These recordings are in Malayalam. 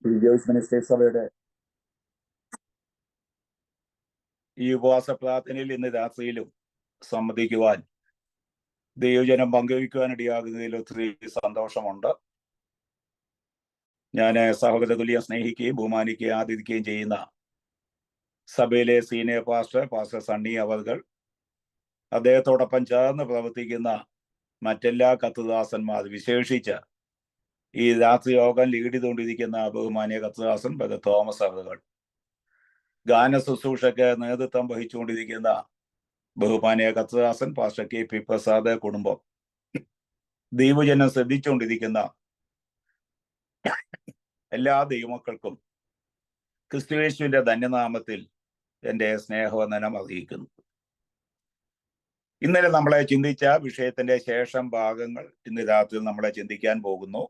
ജോയ്സ് മിനിസ്റ്റേഴ്സ് സഭയുടെ ഈ ഉപവാസ പ്രാർത്ഥനയിൽ ഇന്ന് രാത്രിയിലും സംബന്ധിക്കുവാൻ ദൈവജനം പങ്കുവയ്ക്കുവാനിടയാകുന്നതിൽ ഒത്തിരി സന്തോഷമുണ്ട്. ഞാൻ സഹോദര തുല്യം സ്നേഹിക്കുകയും ബഹുമാനിക്കുകയും ആദരിക്കുകയും ചെയ്യുന്ന സഭയിലെ സീനിയർ പാസ്റ്റർ സണ്ണി അവർകൾ, അദ്ദേഹത്തോടൊപ്പം ചേർന്ന് പ്രവർത്തിക്കുന്ന മറ്റെല്ലാ കത്തുദാസന്മാർ, വിശേഷിച്ച് ഈ രാത്രി യോഗം ലീഡ് ചെയ്തുകൊണ്ടിരിക്കുന്ന ബഹുമാനിയ കത്തുദാസൻ ബ്രദർ തോമസ് അവറുകൾ, ഗാന ശുശ്രൂഷയ്ക്ക് നേതൃത്വം വഹിച്ചുകൊണ്ടിരിക്കുന്ന ബഹുമാനിയ കത്തുദാസൻ പാസ്റ്റർ കെ പി പ്രസാദ് കുടുംബം, ദൈവജനം ശ്രദ്ധിച്ചുകൊണ്ടിരിക്കുന്ന എല്ലാ ദൈവമക്കൾക്കും ക്രിസ്തുയേശുവിന്റെ ധന്യനാമത്തിൽ എൻ്റെ സ്നേഹവന്ദനം അറിയിക്കുന്നു. ഇന്നലെ നമ്മളെ ചിന്തിച്ച വിഷയത്തിന്റെ ശേഷം ഭാഗങ്ങൾ ഇന്ന് രാത്രി നമ്മളെ ചിന്തിക്കാൻ പോകുന്നു.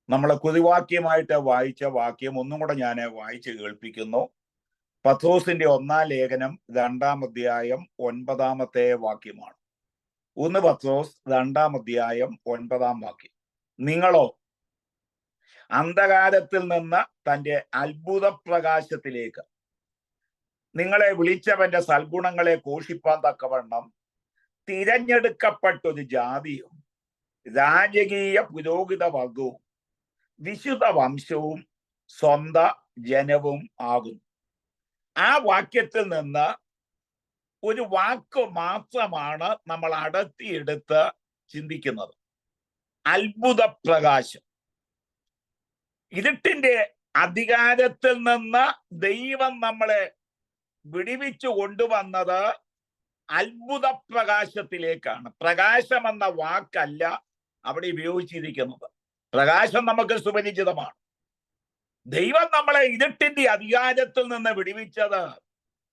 നമ്മളെ കുതിവാക്യമായിട്ട് വായിച്ച വാക്യം ഒന്നും കൂടെ ഞാൻ വായിച്ച് കേൾപ്പിക്കുന്നു. പത്രോസിന്റെ 1-ാം ലേഖനം 2-ാം അധ്യായം 9-ാമത്തെ വാക്യമാണ്. 1 പത്രോസ് 2-ാം അധ്യായം 9-ാം വാക്യം. നിങ്ങളോ അന്ധകാരത്തിൽ നിന്ന് തന്റെ അത്ഭുത പ്രകാശത്തിലേക്ക് നിങ്ങളെ വിളിച്ചവന്റെ സൽഗുണങ്ങളെ ഘോഷിപ്പാൻ തക്കവണ്ണം തിരഞ്ഞെടുക്കപ്പെട്ടൊരു ജാതിയും രാജകീയ പുരോഹിത വർഗവും വിശുദ്ധ വംശവും സ്വന്ത ജനവും ആകുന്നു. ആ വാക്യത്തിൽ നിന്ന് ഒരു വാക്ക് മാത്രമാണ് നമ്മൾ അടർത്തിയെടുത്ത് ചിന്തിക്കുന്നത്. അത്ഭുത പ്രകാശം. ഇരുട്ടിന്റെ അധികാരത്തിൽ നിന്ന് ദൈവം നമ്മളെ വിടുവിച്ചു കൊണ്ടുവന്നത് അത്ഭുത പ്രകാശത്തിലേക്കാണ്. പ്രകാശം എന്ന വാക്കല്ല അവിടെ ഉപയോഗിച്ചിരിക്കുന്നത്. പ്രകാശം നമുക്ക് സുപരിചിതമാണ്. ദൈവം നമ്മളെ ഇരുട്ടിന്റെ അധികാരത്തിൽ നിന്ന് വിടുവിച്ചത്,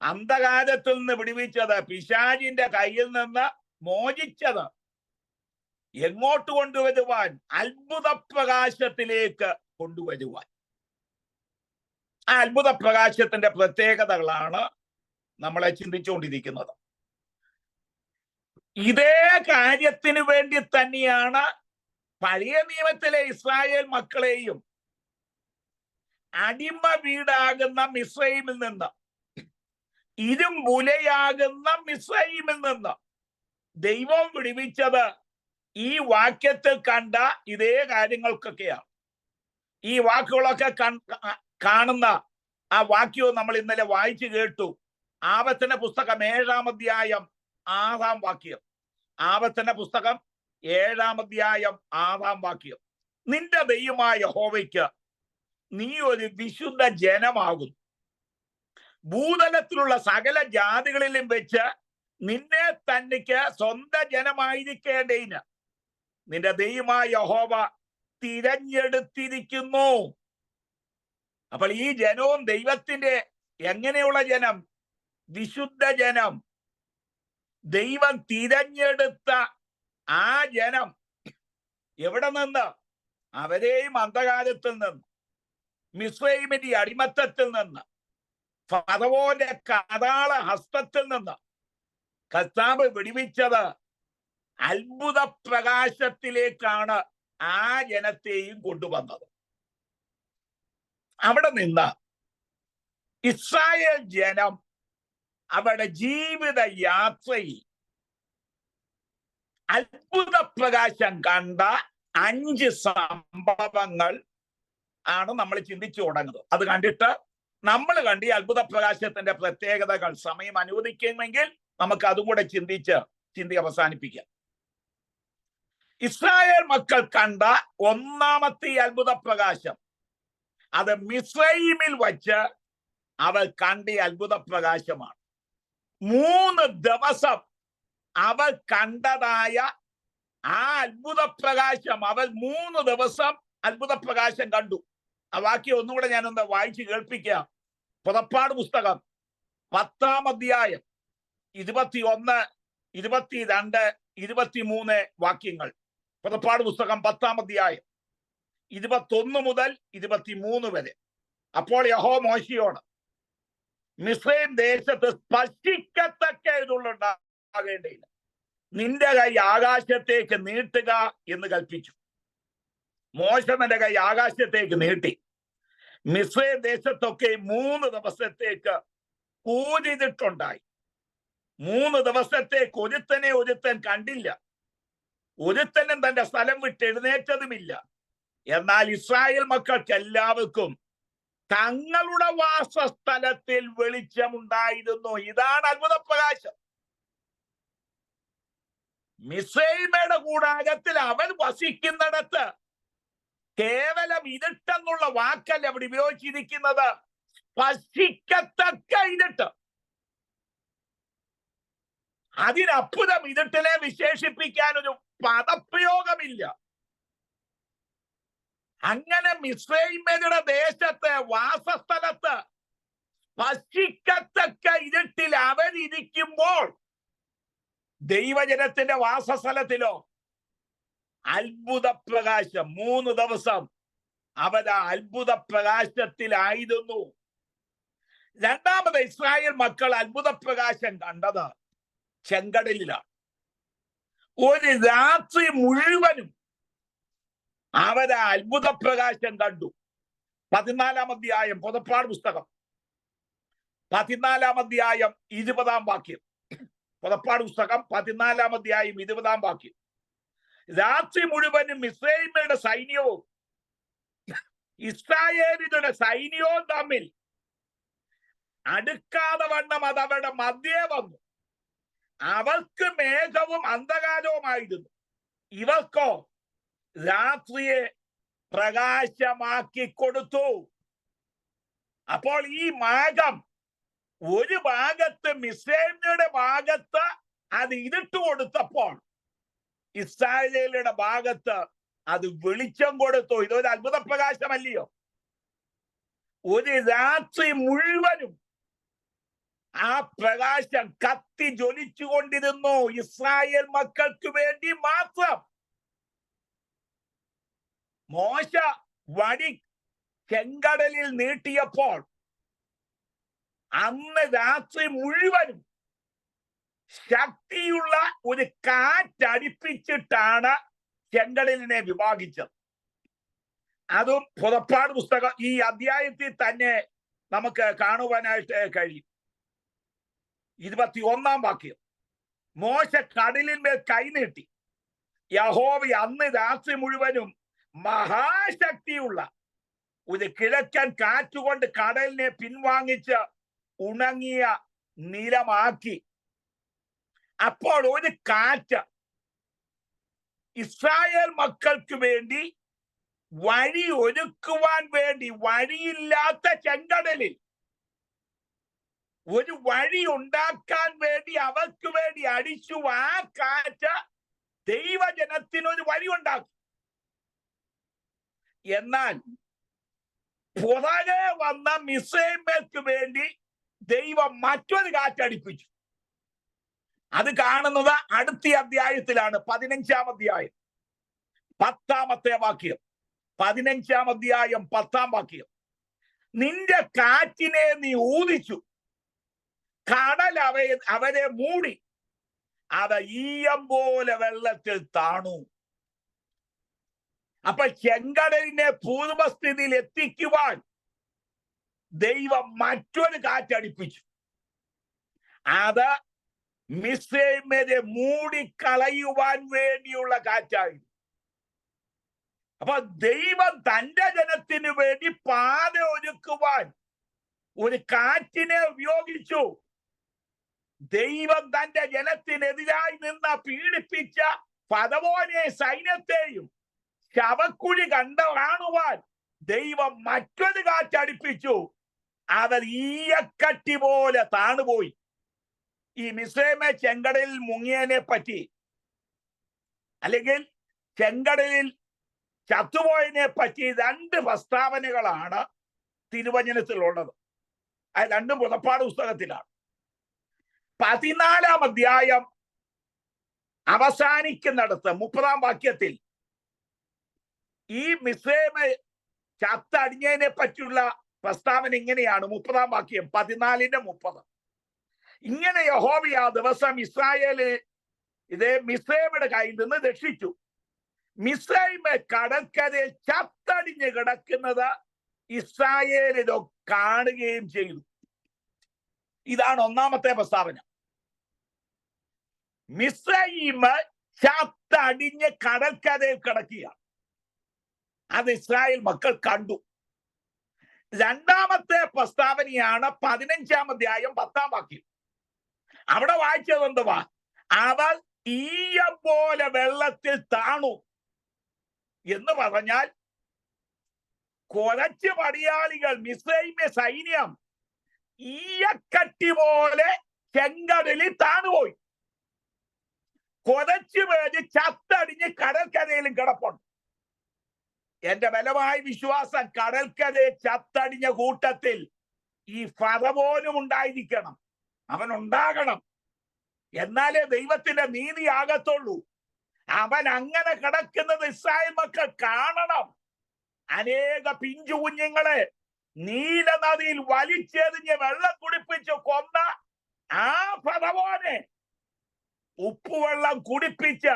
അന്ധകാരത്തിൽ നിന്ന് വിടുവിച്ചത്, പിശാചിന്റെ കയ്യിൽ നിന്ന് മോചിച്ചത് എങ്ങോട്ട് കൊണ്ടുവരുവാൻ? അത്ഭുത പ്രകാശത്തിലേക്ക് കൊണ്ടുവരുവാൻ. ആ അത്ഭുത പ്രകാശത്തിന്റെ പ്രത്യേകതകളാണ് നമ്മളെ ചിന്തിച്ചുകൊണ്ടിരിക്കുന്നത്. ഇതേ കാര്യത്തിന് വേണ്ടി തന്നെയാണ് പഴയ നിയമത്തിലെ ഇസ്രായേൽ മക്കളെയും അടിമ വീടാകുന്ന മിസ്രയീമിൽ നിന്ന്, ഇരുമ്പുലയാകുന്ന മിസ്രയീമിൽ നിന്ന് ദൈവം വിടുവിച്ചത് ഈ വാക്യത്തിൽ കണ്ട ഇതേ കാര്യങ്ങൾക്കൊക്കെയാണ്. ഈ വാക്കുകളൊക്കെ കാണുന്ന ആ വാക്യവും നമ്മൾ ഇന്നലെ വായിച്ചു കേട്ടു. ആവർത്തന പുസ്തകം 7-ാം അധ്യായം 6-ാം വാക്യം. ആവർത്തന പുസ്തകം 7-ാം അധ്യായം 6-ാം വാക്യം. നിന്റെ ദൈവമായ യഹോവയ്ക്ക് നീ ഒരു വിശുദ്ധ ജനമാകുന്നു. ഭൂതലത്തിലുള്ള സകല ജാതികളിലും വെച്ച് നിന്നെ തന്നിക്ക് സ്വന്തം ജനമായിരിക്കേണ്ടതിന് നിന്റെ ദൈവമായ യഹോവ തിരഞ്ഞെടുത്തിരിക്കുന്നു. അപ്പോൾ ഈ ജനവും ദൈവത്തിന്റെ എങ്ങനെയുള്ള ജനം? വിശുദ്ധ ജനം. ദൈവം തിരഞ്ഞെടുത്ത ആ ജനം എവിടെ നിന്ന്? അവരെയും അന്ധകാരത്തിൽ നിന്ന്, മിസ്രയീമിന്റെ അടിമത്തത്തിൽ നിന്ന്, ഫറവോന്റെ കരാള ഹസ്തത്തിൽ നിന്ന് കർത്താവ് വിടുവിച്ചത് അത്ഭുത പ്രകാശത്തിലേക്കാണ് ആ ജനത്തെയും കൊണ്ടുവന്നത്. അവിടെ നിന്ന് ഇസ്രായേൽ ജനം അവരുടെ ജീവിത യാത്രയിൽ അത്ഭുത പ്രകാശം കണ്ട 5 സംഭവങ്ങൾ ആണ് നമ്മൾ ചിന്തിച്ചു തുടങ്ങുന്നത്. അത് കണ്ടിട്ട് നമ്മൾ കണ്ട് ഈ അത്ഭുത പ്രകാശത്തിന്റെ പ്രത്യേകതകൾ സമയം അനുവദിക്കുമെങ്കിൽ നമുക്ക് അതും കൂടെ ചിന്തി അവസാനിപ്പിക്കാം. ഇസ്രായേൽ മക്കൾ കണ്ട 1-ാമത്തെ അത്ഭുത പ്രകാശം, അത് മിസ്രയീമിൽ വച്ച് അവർ കണ്ട അത്ഭുത പ്രകാശമാണ്. 3 ദിവസം അവർ കണ്ടതായ ആ അത്ഭുത പ്രകാശം, അവർ 3 ദിവസം അത്ഭുത പ്രകാശം കണ്ടു. ആ വാക്യം ഒന്നുകൂടെ ഞാനൊന്ന് വായിച്ച് കേൾപ്പിക്കാം. പുറപ്പാട് പുസ്തകം 10-ാം അധ്യായം 21, 22, 23 വാക്യങ്ങൾ. പുറപ്പാട് പുസ്തകം 10-ാം അധ്യായം 21 മുതൽ 23 വരെ. അപ്പോൾ യഹോവ മോശെയോട് മിസ്രയീം ദേശത്ത് സ്പർശിക്കത്തക്ക ഇതുണ്ടാകേണ്ടതില്ല, നിന്റെ കൈ ആകാശത്തേക്ക് നീട്ടുക എന്ന് കൽപ്പിച്ചു. മോശ തന്റെ കൈ ആകാശത്തേക്ക് നീട്ടി. മിസ്രൈം ദേശത്തൊക്കെ 3 ദിവസത്തേക്ക് കൂരിരുട്ടുണ്ടായി. 3 ദിവസത്തേക്ക് ഒരുത്തൻ കണ്ടില്ല. ഒരുത്തനും തന്റെ സ്ഥലം വിട്ട് എഴുന്നേറ്റതുമില്ല. എന്നാൽ ഇസ്രായേൽ മക്കൾക്ക് എല്ലാവർക്കും തങ്ങളുടെ വാസസ്ഥലത്തിൽ വെളിച്ചമുണ്ടായിരുന്നു. ഇതാണ് അത്ഭുത പ്രകാശം. മിസ്രൈമയുടെ കൂടാരത്തിൽ അവൻ വസിക്കുന്നിടത്ത് കേവലം ഇരുട്ടെന്നുള്ള വാക്കല്ല അവിടെ ഉപയോഗിച്ചിരിക്കുന്നത്, സ്പർശിക്കത്തക്ക ഇരുട്ട്. അതിനപ്പുറം ഇരുട്ടിനെ വിശേഷിപ്പിക്കാൻ ഒരു പദപ്രയോഗമില്ല. അങ്ങനെ മിസ്രൈമ്യരുടെ ദേശത്ത് വാസസ്ഥലത്ത് സ്പർശിക്കത്തക്ക ഇരുട്ടിൽ അവരിയ്ക്കുമ്പോൾ ദൈവജനത്തിന്റെ വാസസ്ഥലത്തിലോ അത്ഭുത പ്രകാശം. 3 ദിവസം അവർ ആ അത്ഭുത പ്രകാശത്തിലായിരുന്നു. രണ്ടാമത് ഇസ്രായേൽ മക്കൾ അത്ഭുത പ്രകാശം കണ്ടത് ചെങ്കടലിലാണ്. ഒരു രാത്രി മുഴുവനും അവര് അത്ഭുത പ്രകാശം കണ്ടു. 14-ാം അധ്യായം പുറപ്പാട് പുസ്തകം 14-ാം അധ്യായം 20-ാം വാക്യം. പുറപ്പാട് പുസ്തകം 14-ാം അധ്യായം 20-ാം വാക്യം. രാത്രി മുഴുവനും മിസ്രൈമ്യരുടെ സൈന്യവും ഇസ്രായേലിയുടെ സൈന്യവും തമ്മിൽ അടുക്കാതെ വണ്ണം അത് അവരുടെ മധ്യേ വന്നു. അവർക്ക് മേഘവും അന്ധകാരവുമായിരുന്നു, ഇവർക്കോ രാത്രിയെ പ്രകാശമാക്കി കൊടുത്തു. അപ്പോൾ ഈ മേഘം ഒരു ഭാഗത്ത് മിസ്രൈമ്യരുടെ ഭാഗത്ത് അത് ഇരുട്ട് കൊടുത്തപ്പോൾ ഇസ്രായേലിയുടെ ഭാഗത്ത് അത് വെളിച്ചം കൊടുത്തു. ഇതൊരു അത്ഭുത പ്രകാശമല്ലയോ? ഒരു രാത്രി മുഴുവനും ആ പ്രകാശം കത്തി ജ്വലിച്ചുകൊണ്ടിരുന്നു, ഇസ്രായേൽ മക്കൾക്ക് വേണ്ടി മാത്രം. മോശ വടി ചെങ്കടലിൽ നീട്ടിയപ്പോൾ അന്ന് രാത്രി മുഴുവനും ശക്തിയുള്ള ഒരു കാറ്റടിപ്പിച്ചിട്ടാണ് ചെങ്കടലിനെ വിഭാഗിച്ചത്. അതും പുറപ്പാട് പുസ്തകം ഈ അധ്യായത്തിൽ തന്നെ നമുക്ക് കാണുവാനായിട്ട് കഴിയും. 21-ാം വാക്യം. മോശ കടലിന്മേൽ കൈനീട്ടി, യഹോവ അന്ന് രാത്രി മുഴുവനും മഹാശക്തിയുള്ള ഒരു കിഴക്കൻ കാറ്റുകൊണ്ട് കടലിനെ പിൻവാങ്ങിച്ച് ഉണങ്ങിയ നിലമാക്കി. അപ്പോൾ ഒരു കാറ്റ് ഇസ്രായേൽ മക്കൾക്ക് വേണ്ടി വഴി ഒരുക്കുവാൻ വേണ്ടി വഴിയില്ലാത്ത ചെങ്കടലിൽ ഒരു വഴി ഉണ്ടാക്കാൻ വേണ്ടി അവർക്ക് വേണ്ടി അടിച്ചു. ആ കാറ്റ് ദൈവജനത്തിനൊരു വഴി ഉണ്ടാക്കി. എന്നാൽ പുറകെ വന്ന മിസ്രൈമ്യർക്ക് വേണ്ടി ദൈവം മറ്റൊരു കാറ്റടിപ്പിച്ചു. അത് കാണുന്നത് അടുത്ത അധ്യായത്തിലാണ്. 15-ാം അധ്യായം 10-ാമത്തെ വാക്യം. 15-ാം അധ്യായം 10-ാം വാക്യം. നിന്റെ കാറ്റിനെ നീ ഊതിച്ചു, കടൽ അവരെ മൂടി, അത് ഈയം പോലെ വെള്ളത്തിൽ താണു. അപ്പൊ ചെങ്കടലിനെ പൂർവസ്ഥിതിയിൽ എത്തിക്കുവാൻ ദൈവം മറ്റൊരു കാറ്റടിപ്പിച്ചു. അത് മിസ്രൈമ്യരെ മൂടിക്കളയുവാൻ വേണ്ടിയുള്ള കാറ്റായിരുന്നു. അപ്പൊ ദൈവം തന്റെ ജനത്തിന് വേണ്ടി പാത ഒരുക്കുവാൻ ഒരു കാറ്റിനെ ഉപയോഗിച്ചു. ദൈവം തന്റെ ജനത്തിനെതിരായി നിന്ന് പീഡിപ്പിച്ച ഫറവോനെ സൈന്യത്തെയും ശവക്കുഴി കാണുവാൻ ദൈവം മറ്റൊരു കാറ്റടിപ്പിച്ചു. അവർ ഈയക്കട്ടി പോലെ താണുപോയി. ഈ മിസ്രൈമ ചെങ്കടലിൽ മുങ്ങിയതിനെ പറ്റി, അല്ലെങ്കിൽ ചെങ്കടലിൽ ചത്തുപോയതിനെ പറ്റി 2 പ്രസ്താവനകളാണ് തിരുവചനത്തിലുള്ളത്. അത് 2 പുറപ്പാട് പുസ്തകത്തിലാണ്. 14-ാം അധ്യായം അവസാനിക്കുന്നിടത്ത് 30-ാം വാക്യത്തിൽ ഈ മിസ്രൈമ ചത്തടിഞ്ഞതിനെ പറ്റിയുള്ള പ്രസ്താവന ഇങ്ങനെയാണ്. 30-ാം വാക്യം 14-30. ഇങ്ങനെ യഹോവ ആ ദിവസം ഇസ്രായേല് ഇതേ മിസ്രൈമയുടെ കയ്യിൽ നിന്ന് രക്ഷിച്ചു. മിസ്രൈമ കടൽക്കരയിൽ ചത്തടിഞ്ഞ് കിടക്കുന്നത് ഇസ്രായേൽ ഇത് കാണുകയും ചെയ്തു. ഇതാണ് ഒന്നാമത്തെ പ്രസ്താവന. മിസ്രയീം ചത്തടിഞ്ഞ് കടൽക്കരയിൽ കിടക്കുകയാണ്. അത് ഇസ്രായേൽ മക്കൾ കണ്ടു. രണ്ടാമത്തെ പ്രസ്താവനയാണ് 15-ാം അധ്യായം 10-ാം വാക്യം. അവിടെ വായിച്ചത് എന്തുവാ? അവർ ഈയം പോലെ വെള്ളത്തിൽ താണു എന്ന് പറഞ്ഞാൽ കുറച്ച് പടയാളികൾ മിസ്രയീമ്യ സൈന്യം ഈയക്കട്ടി പോലെ ചെങ്കടലിൽ താണുപോയി. കുറച്ചു പേര് ചത്തടിഞ്ഞ് കടൽക്കരയിലും കിടപ്പുണ്ട്. എന്റെ ബലമായ വിശ്വാസം, കടൽക്കരയിൽ ചത്തടിഞ്ഞ കൂട്ടത്തിൽ ഈ ഫറവോനും ഉണ്ടായിരിക്കണം, അവൻ ഉണ്ടാകണം. എന്നാലേ ദൈവത്തിന്റെ നീതി ആകത്തുള്ളൂ. അവൻ അങ്ങനെ കിടക്കുന്നത് ഇസ്രായേൽ മക്കൾ കാണണം. അനേക പിഞ്ചു കുഞ്ഞുങ്ങളെ നീല നദിയിൽ വലിച്ചെറിഞ്ഞ് വെള്ളം കുടിപ്പിച്ച് കൊന്ന ആ ഫറവോനെ ഉപ്പുവെള്ളം കുടിപ്പിച്ച്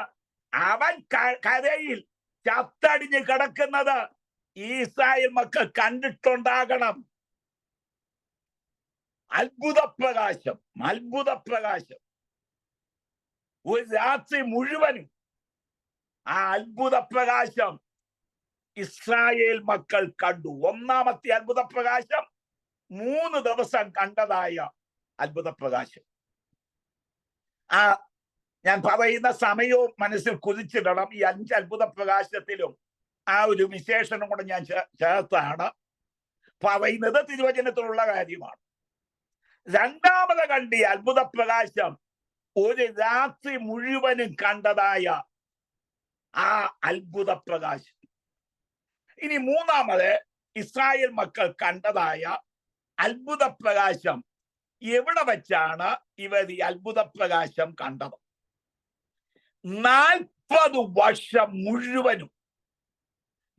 അവൻ കരയിൽ ചത്തടിഞ്ഞ് കിടക്കുന്നത് ഈ ഇസ്രായേൽ മക്കൾ കണ്ടിട്ടുണ്ടാകണം. അത്ഭുത പ്രകാശം, അത്ഭുത പ്രകാശം. ഒരു രാത്രി മുഴുവനും ആ അത്ഭുത പ്രകാശം ഇസ്രായേൽ മക്കൾ കണ്ടു. ഒന്നാമത്തെ അത്ഭുത പ്രകാശം 3 ദിവസം കണ്ടതായ അത്ഭുത പ്രകാശം. ഞാൻ പറയുന്ന സമയവും മനസ്സിൽ കുതിച്ചിടണം. ഈ 5 അത്ഭുത പ്രകാശത്തിലും ആ ഒരു വിശേഷണം കൂടെ ഞാൻ ചേർത്താണ് പറയുന്നത്. തിരുവചനത്തിലുള്ള കാര്യമാണ്. രണ്ടാമത് കണ്ട അത്ഭുത പ്രകാശം ഒരു രാത്രി മുഴുവനും കണ്ടതായ ആ അത്ഭുത പ്രകാശം. ഇനി മൂന്നാമത് ഇസ്രായേൽ മക്കൾ കണ്ടതായ അത്ഭുത പ്രകാശം എവിടെ വെച്ചാണ് ഇവർ ഈ അത്ഭുത പ്രകാശം കണ്ടത്? 40 വർഷം മുഴുവനും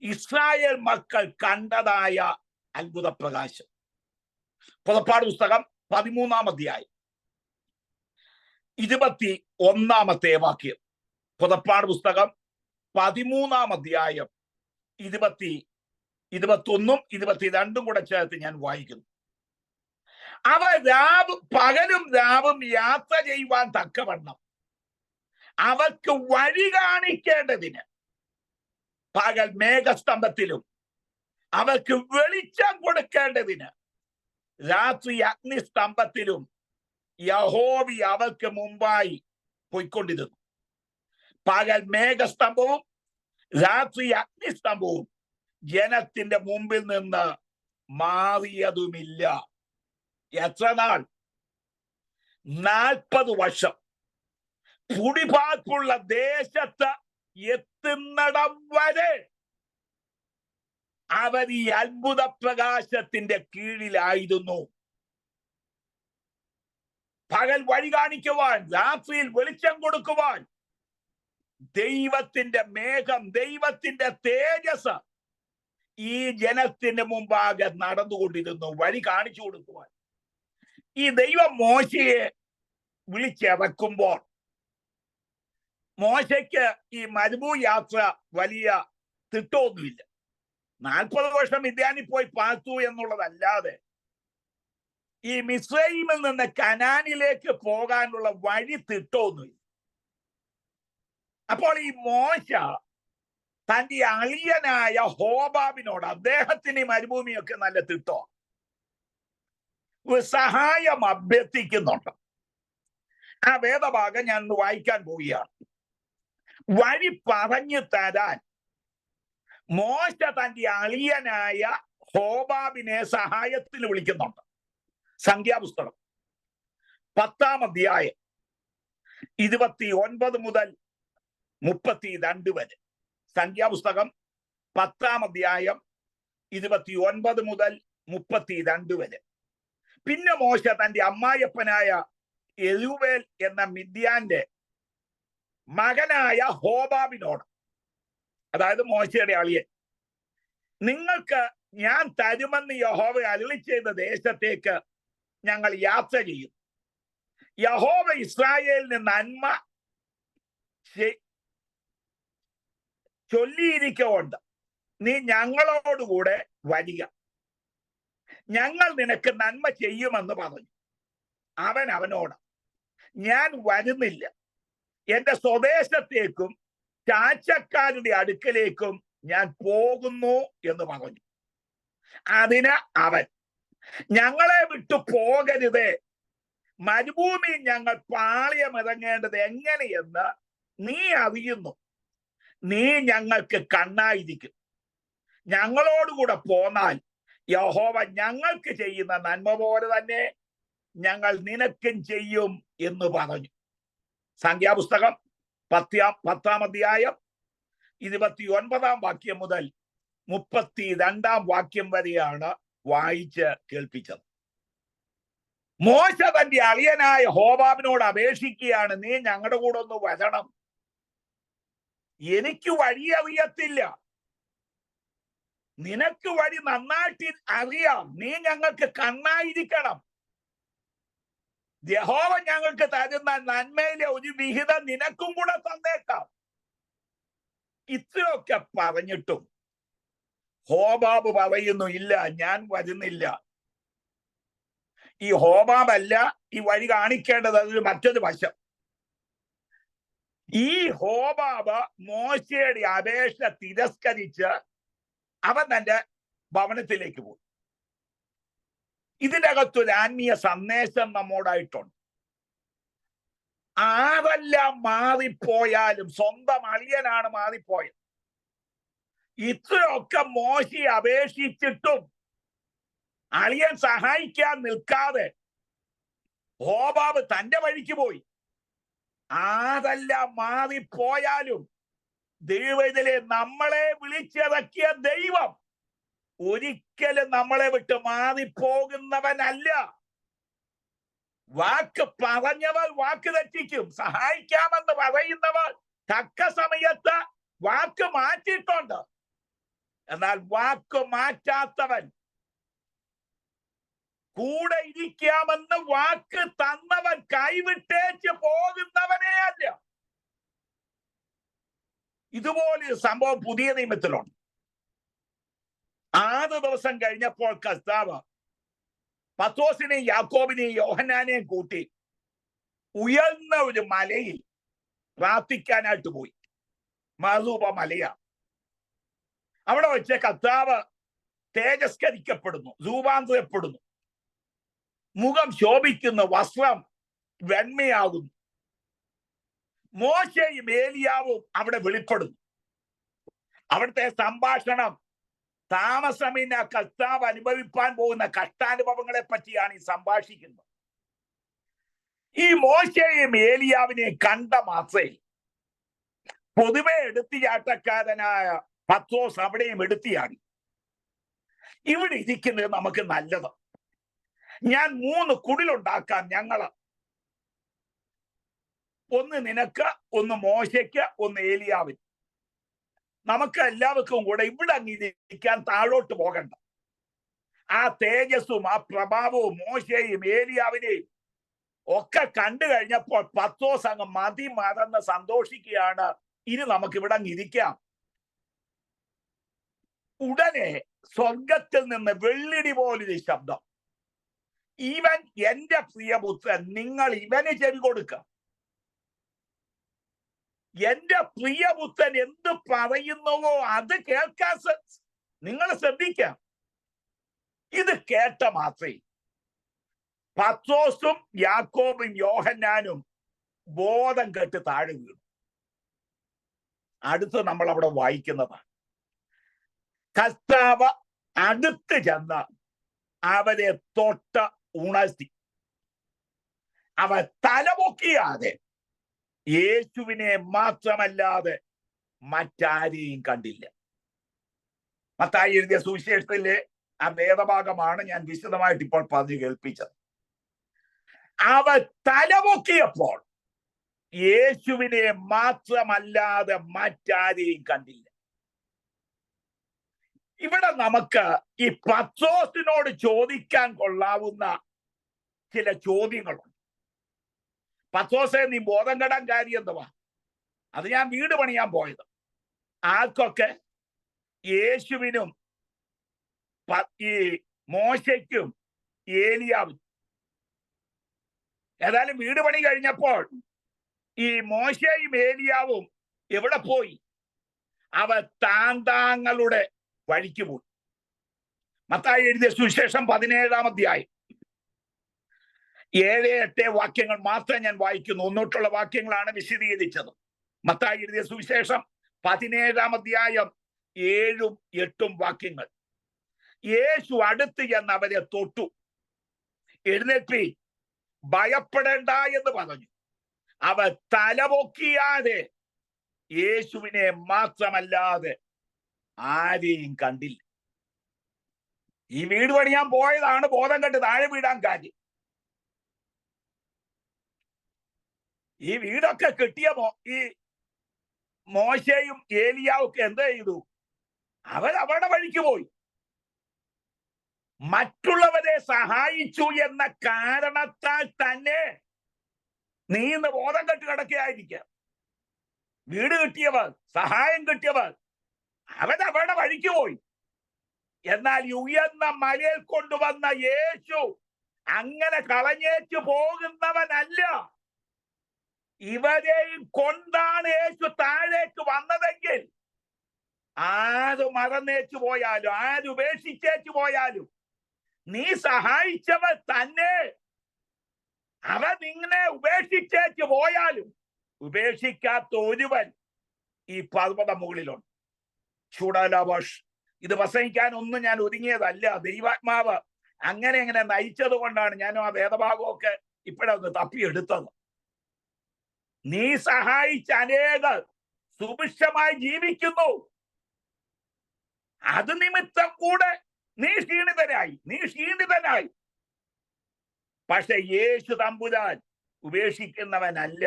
ഇസ്രായേൽ മക്കൾ കണ്ടതായ അത്ഭുത പ്രകാശം. പുറപ്പാട് പുസ്തകം 13-ാം അധ്യായം 21-ാമത്തെ വാക്യം. പുറപ്പാട് പുസ്തകം 13-ാം അധ്യായം 21-ഉം 22-ഉം കൂടെ ചേർത്ത് ഞാൻ വായിക്കുന്നു. അവർ പകലും രാവും യാത്ര ചെയ്യുവാൻ തക്കവണ്ണം അവർക്ക് വഴി കാണിക്കേണ്ടതിന് പകൽ മേഘസ്തംഭത്തിലും അവർക്ക് വെളിച്ചം കൊടുക്കേണ്ടതിന് രാത്രി അഗ്നിസ്തംഭത്തിലും യഹോവ അവർക്ക് മുമ്പായി പോയിക്കൊണ്ടിരുന്നു. പകൽ മേഘസ്തംഭവും രാത്രി അഗ്നിസ്തംഭവും ജനത്തിന്റെ മുമ്പിൽ നിന്ന് മാറിയതുമില്ല. എത്ര നാൾ? 40 വർഷം. കുടിപാർപ്പുള്ള ദേശത്ത് എത്തുന്നിടം വരെ അവർ ഈ അത്ഭുത പ്രകാശത്തിന്റെ കീഴിലായിരുന്നു. പകൽ വഴി കാണിക്കുവാൻ, രാത്രിയിൽ വെളിച്ചം കൊടുക്കുവാൻ ദൈവത്തിന്റെ മേഘം, ദൈവത്തിന്റെ തേജസ് ഈ ജനത്തിന്റെ മുമ്പാകെ നടന്നുകൊണ്ടിരുന്നു, വഴി കാണിച്ചു കൊടുക്കുവാൻ. ഈ ദൈവം മോശയെ വിളിച്ചിറക്കുമ്പോൾ മോശയ്ക്ക് ഈ മരുഭൂ യാത്ര വലിയ തിട്ടമൊന്നുമില്ല. 40 വർഷം മിദ്യാനിൽ പോയി പാർത്തു എന്നുള്ളതല്ലാതെ ഈ മിസ്രയീമിൽ നിന്ന് കനാനിലേക്ക് പോകാനുള്ള വഴി തിട്ടമൊന്നുമില്ല. അപ്പോൾ ഈ മോശ തന്റെ അളിയനായ ഹോബാബിനോട്, അദ്ദേഹത്തിന് ഈ മരുഭൂമിയൊക്കെ നല്ല തിട്ടോ, ഒരു സഹായം അഭ്യർത്ഥിക്കുന്നുണ്ട്. ആ വേദഭാഗം ഞാൻ ഒന്ന് വായിക്കാൻ പോവുകയാണ്. വഴി പറഞ്ഞു തരാൻ മോശ തന്റെ അളിയനായ ഹോബാബിനെ സഹായത്തിന് വിളിക്കുന്നുണ്ട്. സംഖ്യാപുസ്തകം 10-ാം അധ്യായം 29 മുതൽ 32 വരെ. സംഖ്യാപുസ്തകം 10-ാം അധ്യായം 29 മുതൽ 32 വരെ. പിന്നെ മോശ തന്റെ അമ്മായപ്പനായ എലൂവേൽ എന്ന മിദ്യാന്റെ മകനായ ഹോബാബിനോട്, അതായത് മോശയുടെ അളിയൻ, നിങ്ങൾക്ക് ഞാൻ തരുമെന്ന് യഹോവ അരുളി ചെയ്ത ദേശത്തേക്ക് ഞങ്ങൾ യാത്ര ചെയ്യും. യഹോവ ഇസ്രായേലിന് നന്മ ചൊല്ലിയിരിക്കൊണ്ട് നീ ഞങ്ങളോടുകൂടെ വരിക. ഞങ്ങൾ നിനക്ക് നന്മ ചെയ്യുമെന്ന് പറഞ്ഞു. അവൻ അവനോട്, ഞാൻ വരുന്നില്ല, എന്റെ സ്വദേശത്തേക്കും ചാച്ചക്കാരുടെ അടുക്കലേക്കും ഞാൻ പോകുന്നു എന്ന് പറഞ്ഞു. അതിന് അവൻ, ഞങ്ങളെ വിട്ടു പോകരുതേ, മരുഭൂമി ഞങ്ങൾ പാളയമിറങ്ങേണ്ടത് എങ്ങനെയെന്ന് നീ അറിയുന്നു. നീ ഞങ്ങൾക്ക് കണ്ണായിരിക്കും. ഞങ്ങളോടുകൂടെ പോന്നാൽ യഹോവ ഞങ്ങൾക്ക് ചെയ്യുന്ന നന്മ പോലെ തന്നെ ഞങ്ങൾ നിനക്കും ചെയ്യും എന്ന് പറഞ്ഞു. സംഖ്യാപുസ്തകം 10-ാം അധ്യായം 29-ാം വാക്യം മുതൽ 32-ാം വാക്യം വരെയാണ് വായിച്ച് കേൾപ്പിച്ചത്. മോശ തന്റെ അളിയനായ ഹോബാബിനോട് അപേക്ഷിക്കുകയാണ്, നീ ഞങ്ങളുടെ കൂടെ ഒന്ന് വരണം, എനിക്ക് വഴി അറിയത്തില്ല, നിനക്ക് വഴി നന്നായിട്ട് അറിയാം, നീ ഞങ്ങൾക്ക് കണ്ണായിരിക്കണം, യഹോവ ഞങ്ങൾക്ക് തരുന്ന നന്മയിലെ ഒരു വിഹിതം നിനക്കും കൂടെ തന്നേക്കാം. ഇത്രയൊക്കെ പറഞ്ഞിട്ടും ഹോബാബ് പറയുന്നു, ഇല്ല, ഞാൻ വരുന്നില്ല. ഈ ഹോബാബല്ല ഈ വഴി കാണിക്കേണ്ടത്, അതൊരു മറ്റൊരു വശം. ഈ ഹോബാബ് മോശയുടെ അപേക്ഷ തിരസ്കരിച്ച് അവൻ തന്റെ ഭവനത്തിലേക്ക് പോയി. ഇതിനകത്തൊരു ആത്മീയ സന്ദേശം നമ്മോടായിട്ടുണ്ട്. ആരെല്ലാം മാറിപ്പോയാലും സ്വന്തം അളിയനാണ് മാറിപ്പോയത്. ഇത്രയൊക്കെ മോശയെ അപേക്ഷിച്ചിട്ടും അളിയൻ സഹായിക്കാൻ നിൽക്കാതെ ഹോബാബ് തന്റെ വഴിക്ക് പോയി. ആരെല്ലാം മാറിപ്പോയാലും ദൈവത്തിലെ നമ്മളെ വിളിച്ചിറക്കിയ ദൈവം ഒരിക്കലും നമ്മളെ വിട്ട് മാറിപ്പോകുന്നവനല്ല. വാക്ക് പറഞ്ഞവർ വാക്ക് തെറ്റിക്കും. സഹായിക്കാമെന്ന് പറയുന്നവർ തക്ക സമയത്ത് വാക്ക് മാറ്റിയിട്ടുണ്ട്. എന്നാൽ വാക്ക് മാറ്റാത്തവൻ, കൂടെ ഇരിക്കാമെന്ന് വാക്ക് തന്നവൻ കൈവിട്ടേച്ച് പോകുന്നവനേ അല്ല. ഇതുപോലെ സംഭവം പുതിയ നിയമത്തിലുണ്ട്. 6 ദിവസം കഴിഞ്ഞപ്പോൾ കർത്താവ് പത്രോസിനെയും യാക്കോബിനെയും യോഹന്നാനെയും കൂട്ടി ഉയർന്ന ഒരു മലയിൽ പ്രാർത്ഥിക്കാനായിട്ട് പോയി. മറുപ മലയാ. അവിടെ വെച്ച് കർത്താവ് തേജസ്കരിക്കപ്പെടുന്നു, രൂപാന്തരപ്പെടുന്നു, മുഖം ശോഭിക്കുന്നു, വസ്ത്രം വെണ്മയാകുന്നു. മോശയും ഏലിയാവും അവിടെ വെളിപ്പെടുന്നു. അവിടുത്തെ സംഭാഷണം താമസമില്ല കർത്താവ് അനുഭവിപ്പാൻ പോകുന്ന കഷ്ടാനുഭവങ്ങളെ പറ്റിയാണ് ഈ സംഭാഷിക്കുന്നത്. ഈ മോശയെയും ഏലിയാവിനെയും കണ്ട മാത്രയിൽ പൊതുവെ എടുത്തിയാട്ടക്കാരനായ പത്രോസ് അവിടെയും എടുത്തിയാടി. ഇവിടെ ഇരിക്കുന്നത് നമുക്ക് നല്ലത്. ഞാൻ 3 കുടിലുണ്ടാക്കാം, ഞങ്ങള്, ഒന്ന് നിനക്ക്, ഒന്ന് മോശയ്ക്ക്, ഒന്ന് ഏലിയാവിന്. നമുക്ക് എല്ലാവർക്കും കൂടെ ഇവിടെ അംഗീകരിക്കാൻ താഴോട്ട് പോകണ്ട. ആ തേജസ്സും ആ പ്രഭാവവും മോശയെയും ഏലിയാവിനെയും ഒക്കെ കണ്ടു കഴിഞ്ഞപ്പോൾ പത്രോസ് അങ്ങ് മറന്ന് സന്തോഷിക്കുകയാണ്, ഇനി നമുക്ക് ഇവിടെ അങ്ങിരിക്കാം. ഉടനെ സ്വർഗത്തിൽ നിന്ന് വെള്ളിടി പോലൊരു ശബ്ദം, ഇവൻ എന്റെ പ്രിയപുത്രൻ, നിങ്ങൾ ഇവന് ചെവി കൊടുക്കുക. എന്റെ പ്രിയപുത്രൻ എന്ത് പറയുന്നുവോ അത് കേൾക്കാൻ നിങ്ങൾ ശ്രദ്ധിക്കാം. ഇത് കേട്ട മാത്രമേ പത്രോസും യാക്കോബും യോഹന്നാനും ബോധം കെട്ട് താഴെ വീണു. അടുത്ത് നമ്മൾ അവിടെ വായിക്കുന്നതാണ്, കർത്താവ് അടുത്ത് ചെന്ന് അവരെ തൊട്ട് ഉണർത്തി. അവർ തലപൊക്കിയാതെ യേശുവിനെ മാത്രമല്ലാതെ മറ്റാരെയും കണ്ടില്ല. മത്തായി എഴുതിയ സുവിശേഷത്തിലെ ആ വേദഭാഗമാണ് ഞാൻ വിശദമായിട്ട് ഇപ്പോൾ പറഞ്ഞു കേൾപ്പിച്ചത്. അവർ തലപൊക്കിയപ്പോൾ യേശുവിനെ മാത്രമല്ലാതെ മറ്റാരെയും കണ്ടില്ല. ഇവിടെ നമുക്ക് ഈ പത്രോസിനോട് ചോദിക്കാൻ കൊള്ളാവുന്ന ചില ചോദ്യങ്ങളുണ്ട്. പത്രോസെ, നീ ബോധം കെടാൻ കാര്യം എന്തുവാ? അത് ഞാൻ വീട് പണിയാൻ പോയത്. ആർക്കൊക്കെ? യേശുവിനും ഈ മോശയ്ക്കും ഏലിയാവും. ഏതായാലും വീട് പണി കഴിഞ്ഞപ്പോൾ ഈ മോശയും ഏലിയാവും എവിടെ പോയി? അവർ താന്താങ്ങളുടെ വഴിക്ക് പോയി. മത്തായി എഴുതിയ സുവിശേഷം 17-ാം അധ്യായം 7-8 വാക്യങ്ങൾ മാത്രം ഞാൻ വായിക്കുന്നു. ഒന്നോട്ടുള്ള വാക്യങ്ങളാണ് വിശദീകരിച്ചത്. മത്തായി എഴുതിയ സുവിശേഷം 17-ാം അധ്യായം 7-8 വാക്യങ്ങൾ. യേശു അടുത്ത് ചെന്ന് അവരെ തൊട്ടു. എഴുന്നേൽപ്പി, ഭയപ്പെടേണ്ട എന്ന് പറഞ്ഞു. അവർ തലപൊക്കിയാതെ യേശുവിനെ മാത്രമല്ലാതെ ആരെയും കണ്ടില്ല. ഈ വീട് പണിയാൻ പോയതാണ് ബോധം കെട്ട് താഴെ വീടാൻ കാര്യം. ഈ വീടൊക്കെ കിട്ടിയമോ ഈ മോശയും ഏലിയാവും എന്ത് ചെയ്തു? അവരുടെ വഴിക്ക് പോയി. മറ്റുള്ളവരെ സഹായിച്ചു എന്ന കാരണത്താൽ തന്നെ നീ ഇന്ന് ബോധം കെട്ട് കിടക്കുകയായിരിക്കാം. വീട് കിട്ടിയവർ, സഹായം കിട്ടിയവർ അവരുടെ വഴിക്ക് പോയി. എന്നാൽ ഉയർന്ന മലയിൽ കൊണ്ടുവന്ന യേശു അങ്ങനെ കളഞ്ഞേച്ചു പോകുന്നവനല്ല. ഇവരെയും കൊണ്ടാണ് യേശു താഴേക്ക് വന്നതെങ്കിൽ ആര് മറന്നേച്ചു പോയാലും, ആര് ഉപേക്ഷിച്ചേച്ചു പോയാലും, നീ സഹായിച്ചവർ തന്നെ അവ നിന്നെ ഉപേക്ഷിച്ചേച്ചു പോയാലും ഉപേക്ഷിക്കാത്ത ഒരുവൻ ഈ പർവ്വത മുകളിലുണ്ട്. ചൂടാലാഭാഷ് ഇത് പ്രസംഗിക്കാൻ ഒന്നും ഞാൻ ഒരുങ്ങിയതല്ല. ദൈവാത്മാവ് അങ്ങനെ നയിച്ചത് കൊണ്ടാണ് ഞാനും ആ വേദഭാഗമൊക്കെ ഇപ്പോഴൊന്ന് തപ്പിയെടുത്തത്. നീ സഹായിച്ച അനേകർ സുഭിക്ഷമായി ജീവിക്കുന്നു. അത് നിമിത്തം കൂടെ നീ ക്ഷീണിതനായി. പക്ഷെ യേശു തമ്പുരാൻ ഉപേക്ഷിക്കുന്നവനല്ല.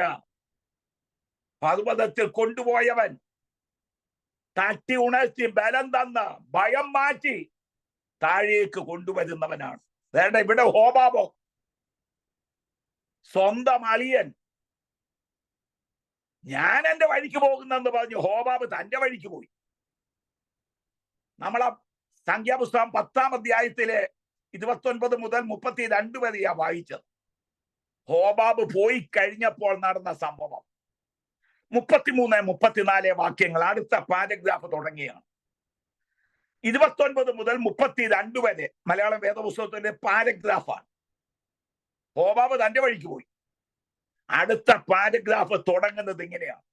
പർവ്വതത്തിൽ കൊണ്ടുപോയവൻ തട്ടി ഉണർത്തി ബലം തന്ന് ഭയം മാറ്റി താഴേക്ക് കൊണ്ടുവരുന്നവനാണ്. വേണ്ട, ഇവിടെ ഹോബാബോ സ്വന്തം അളിയൻ ഞാൻ എന്റെ വഴിക്ക് പോകുന്നെന്ന് പറഞ്ഞു ഹോബാബ് തന്റെ വഴിക്ക് പോയി. നമ്മളെ സംഖ്യാപുസ്തകം 10-ാം അധ്യായത്തിലെ 29 മുതൽ 32 വരെയാ വായിച്ചത്. ഹോബാബ് പോയി കഴിഞ്ഞപ്പോൾ നടന്ന സംഭവം 33-34 വാക്യങ്ങൾ. അടുത്ത പാരഗ്രാഫ് തുടങ്ങിയാണ്. 29 മുതൽ 32 വരെ മലയാളം വേദപുസ്തകത്തിന്റെ പാരഗ്രാഫാണ്. ഹോബാബ് തന്റെ വഴിക്ക് പോയി. അടുത്ത പാരഗ്രാഫ് തുടങ്ങുന്നത് ഇങ്ങനെയാണ്.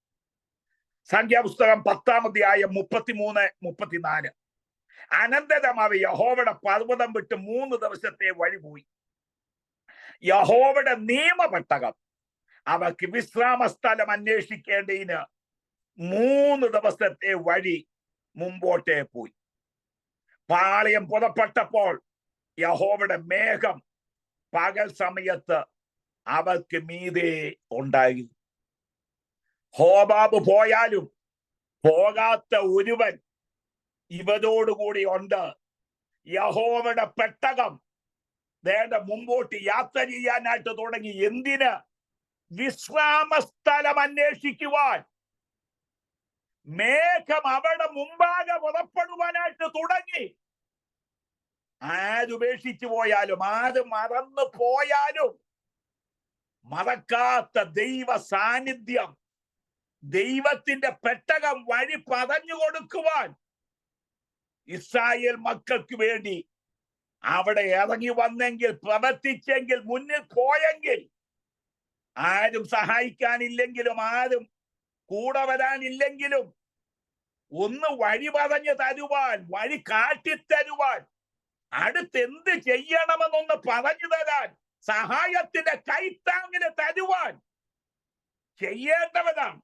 സംഖ്യാപുസ്തകം 10-ാം അധ്യായം 33-34. അനന്തരം അവ യഹോവയുടെ പർവ്വതം വിട്ട് 3 ദിവസത്തെ വഴി പോയി. യഹോവയുടെ നിയമപെട്ടകം അവർക്ക് വിശ്രാമ സ്ഥലം അന്വേഷിക്കേണ്ടതിന് 3 ദിവസത്തെ വഴി മുമ്പോട്ടേ പോയി. പാളയം പുറപ്പെട്ടപ്പോൾ യഹോവയുടെ മേഘം പകൽ സമയത്ത് അവർക്ക് മീതെ ഉണ്ടായി. ഹോബാബ് പോയാലും പോകാത്ത ഒരുവൻ ഇവരോടുകൂടി ഉണ്ട്. യഹോവയുടെ പെട്ടകം വേണ്ട മുമ്പോട്ട് യാത്ര ചെയ്യാനായിട്ട് തുടങ്ങി. എന്തിന്? വിശ്രാമ സ്ഥലം അന്വേഷിക്കുവാൻ. മേഘം അവിടെ മുമ്പാകെ പുറപ്പെടുവാനായിട്ട് തുടങ്ങി. ആരുപേക്ഷിച്ചു പോയാലും, ആര് മറന്നു പോയാലും മറക്കാത്ത ദൈവ സാന്നിധ്യം, ദൈവത്തിന്റെ പെട്ടകം വഴി പറഞ്ഞു കൊടുക്കുവാൻ ഇസ്രായേൽ മക്കൾക്ക് വേണ്ടി അവിടെ ഇറങ്ങി വന്നെങ്കിൽ, പ്രവർത്തിച്ചെങ്കിൽ, മുന്നിൽ പോയെങ്കിൽ, ആരും സഹായിക്കാനില്ലെങ്കിലും, ആരും കൂടെ വരാനില്ലെങ്കിലും ഒന്ന് വഴി പറഞ്ഞു തരുവാൻ, വഴി കാട്ടിത്തരുവാൻ, അടുത്ത് എന്ത് ചെയ്യണമെന്നൊന്ന് പറഞ്ഞു തരാൻ, സഹായത്തിന്റെ കൈത്താങ്ങിന് തരുവാൻ ചെയ്യേണ്ടവരാണ്.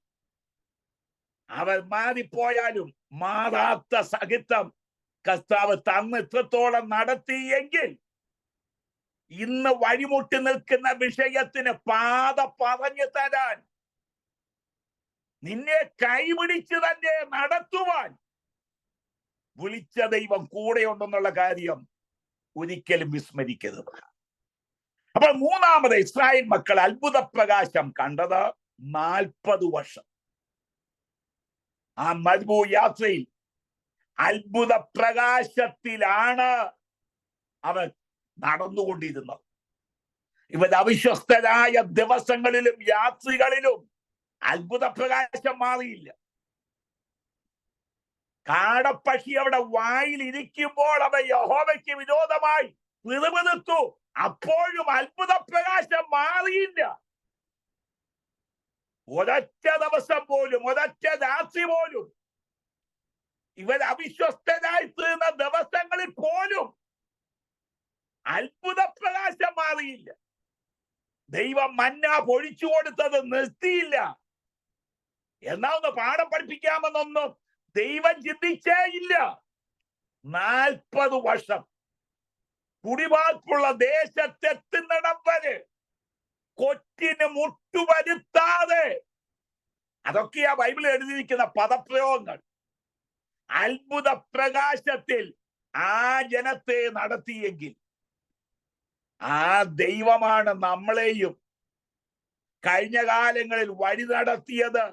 അവർ മാറിപ്പോയാലും മാറാത്ത സഹിതം കർത്താവ് തന്ന് ഇത്രത്തോളം നടത്തിയെങ്കിൽ ഇന്ന് വഴിമുട്ടി നിൽക്കുന്ന വിഷയത്തിന് പാത പറഞ്ഞു തരാൻ, നിന്നെ കൈപിടിച്ച് തന്നെ നടത്തുവാൻ വിളിച്ച ദൈവം കൂടെയുണ്ടെന്നുള്ള കാര്യം ഒരിക്കലും വിസ്മരിക്കരുത്. അപ്പോൾ മൂന്നാമത് ഇസ്രായേൽ മക്കൾ അത്ഭുത പ്രകാശം കണ്ടത് 40 വർഷം. ആ മരുഭൂ യാത്രയിൽ അത്ഭുത പ്രകാശത്തിലാണ് അവൻ നടന്നുകൊണ്ടിരുന്നത്. ഇവൻ അവിശ്വസ്തരായ ദിവസങ്ങളിലും യാത്രികളിലും അത്ഭുത പ്രകാശം മാറിയില്ല. കാടപ്പക്ഷി അവിടെ വായിൽ ഇരിക്കുമ്പോൾ അവൻ യഹോവയ്ക്ക് വിരോധമായി പിറുപിറുത്തു. അപ്പോഴും അത്ഭുത പ്രകാശം മാറിയില്ല. ഒരൊറ്റ ദിവസം പോലും, ഒരൊറ്റ രാത്രി പോലും, ഇവർ അവിശ്വസ്തരായി തീർന്ന ദിവസങ്ങളിൽ പോലും അത്ഭുത പ്രകാശം മാറിയില്ല. ദൈവം മന്ന പൊഴിച്ചു കൊടുത്തത് നിർത്തിയില്ല. എന്നാ ഒന്ന് പാഠം പഠിപ്പിക്കാമെന്നൊന്നും ദൈവം ചിന്തിച്ചേ ഇല്ല. 40 വർഷം കുടിവാക്കുള്ള ദേശത്തെത്തുന്നിടം വരെ കൊറ്റിന് മുട്ടുവരുത്താതെ, അതൊക്കെയാ ബൈബിളിൽ എഴുതിയിരിക്കുന്ന പദപ്രയോഗങ്ങൾ. അത്ഭുത പ്രകാശത്തിൽ ആ ജനത്തെ നടത്തിയെങ്കിൽ ആ ദൈവമാണ് നമ്മളെയും കഴിഞ്ഞ കാലങ്ങളിൽ വഴി നടത്തിയത്.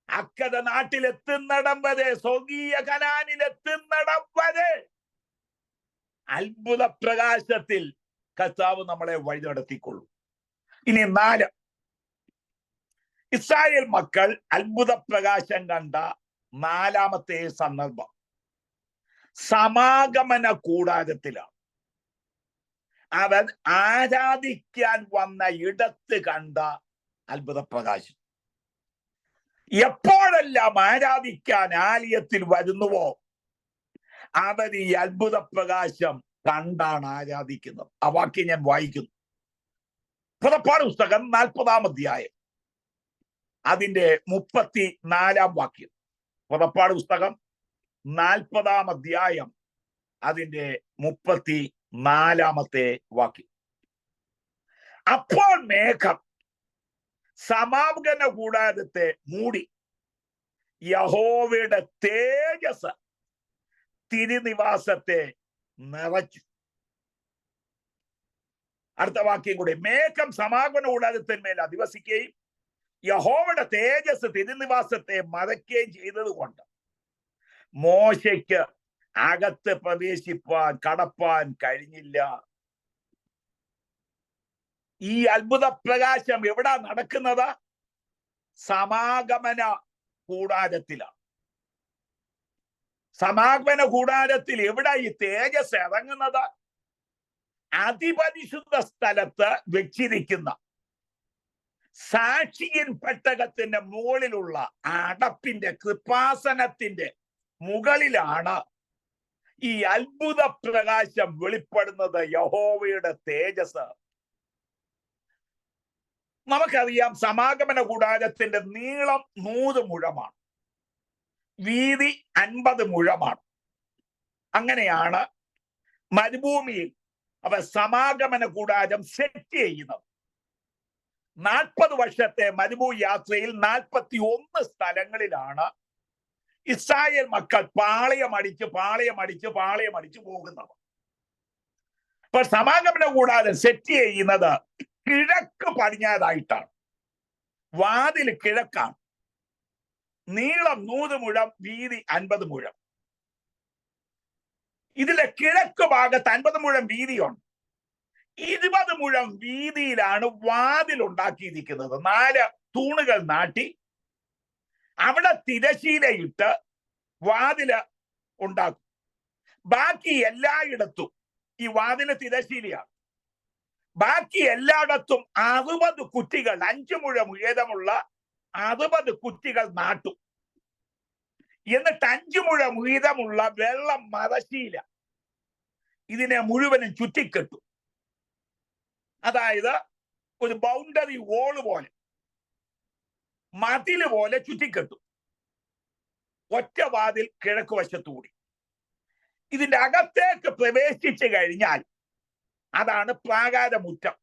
അക്കത നാട്ടിലെത്തുന്നിടം വരെ, സ്വർഗീയ കനാനിലെത്തുന്നിടം വരെ അത്ഭുത പ്രകാശത്തിൽ കർത്താവ് നമ്മളെ വഴി നടത്തിക്കൊള്ളും. ഇനി 4, ഇസ്രായേൽ മക്കൾ അത്ഭുത പ്രകാശം കണ്ട 4ാമത്തെ സന്ദർഭം സമാഗമന കൂടാരത്തിലാണ്. അവൻ ആരാധിക്കാൻ വന്ന ഇടത്ത് കണ്ട അത്ഭുത പ്രകാശം. എപ്പോഴെല്ലാം ആരാധിക്കാൻ ആലയത്തിൽ വരുന്നുവോ അവർ ഈ അത്ഭുത പ്രകാശം കണ്ടാണ് ആരാധിക്കുന്നത്. ആ വാക്യം ഞാൻ വായിക്കുന്നു. പുറപ്പാട് പുസ്തകം 40-ാം അധ്യായം അതിന്റെ 34-ാം വാക്യം. പുറപ്പാട് പുസ്തകം 40-ാം അധ്യായം അതിന്റെ 34-ാമത്തെ വാക്യം. അപ്പോൾ മേഘം സമാഗമന കൂടാരത്തെ മൂടി, യഹോവയുടെ തേജസ് തിരുനിവാസത്തെ നിറച്ചു. അടുത്ത വാക്യം കൂടെ. മേഘം സമാഗമന കൂടാരത്തിന്മേൽ അധിവസിക്കുകയും യഹോവയുടെ തേജസ് തിരുനിവാസത്തെ മറയ്ക്കുകയും ചെയ്തത് കൊണ്ട് മോശയ്ക്ക് അകത്ത് പ്രവേശിപ്പാൻ, കടപ്പാൻ കഴിഞ്ഞില്ല. ഈ അത്ഭുത പ്രകാശം എവിടാ നടക്കുന്നത്? സമാഗമന കൂടാരത്തിലാണ്. സമാഗമന കൂടാരത്തിൽ എവിടാ ഈ തേജസ് ഇറങ്ങുന്നത്? അതിപരിശുദ്ധ സ്ഥലത്ത് വെച്ചിരിക്കുന്ന സാക്ഷിയൻ പെട്ടകത്തിന്റെ മുകളിലുള്ള അടപ്പിന്റെ കൃപാസനത്തിന്റെ മുകളിലാണ് ഈ അത്ഭുത പ്രകാശം വെളിപ്പെടുന്നത്, യഹോവയുടെ തേജസ്. നമുക്കറിയാം സമാഗമന കൂടാരത്തിന്റെ നീളം 100 മുഴമാണ്, വീതി 50 മുഴമാണ്. അങ്ങനെയാണ് മരുഭൂമിയിൽ അവ സമാഗമന കൂടാരം സെറ്റ് ചെയ്യുന്നത്. 40 വർഷത്തെ മരുഭൂമി യാത്രയിൽ 41 സ്ഥലങ്ങളിലാണ് ഇസ്രായേൽ മക്കൾ പാളയമടിച്ച് പോകുന്നത്. അപ്പൊ സമാഗമന കൂടാരം സെറ്റ് ചെയ്യുന്നത് കിഴക്ക് പടിഞ്ഞാറായിട്ടാണ്. വാതിൽ കിഴക്കാണ്. നീളം 100 മുഴം, വീതി 50 മുഴം. ഇതിലെ കിഴക്ക് ഭാഗത്ത് 50 മുഴം വീതിയുണ്ട്. 20 മുഴം വീതിയിലാണ് വാതിൽ ഉണ്ടാക്കിയിരിക്കുന്നത്. 4 തൂണുകൾ നാട്ടി അവിടെ തിരശീലയിട്ട് വാതില് ഉണ്ടാക്കും. ബാക്കി എല്ലായിടത്തും ഈ വാതില് തിരശീലയാണ്. ബാക്കി എല്ലായിടത്തും 60 കുറ്റികൾ, 5 മുഴം ഉയരമുള്ള 60 കുറ്റികൾ നാട്ടും. എന്നിട്ട് 5 മുഴം ഉയരമുള്ള വെള്ളം മറശീല ഇതിനെ മുഴുവനും ചുറ്റിക്കെട്ടും. അതായത് ഒരു ബൗണ്ടറി വോള് പോലെ, മതില് പോലെ ചുറ്റിക്കെട്ടും. ഒറ്റ വാതിൽ കിഴക്ക് വശത്തുകൂടി. ഇതിന്റെ അകത്തേക്ക് പ്രവേശിച്ചു കഴിഞ്ഞാൽ അതാണ് പ്രാകാരമുറ്റം.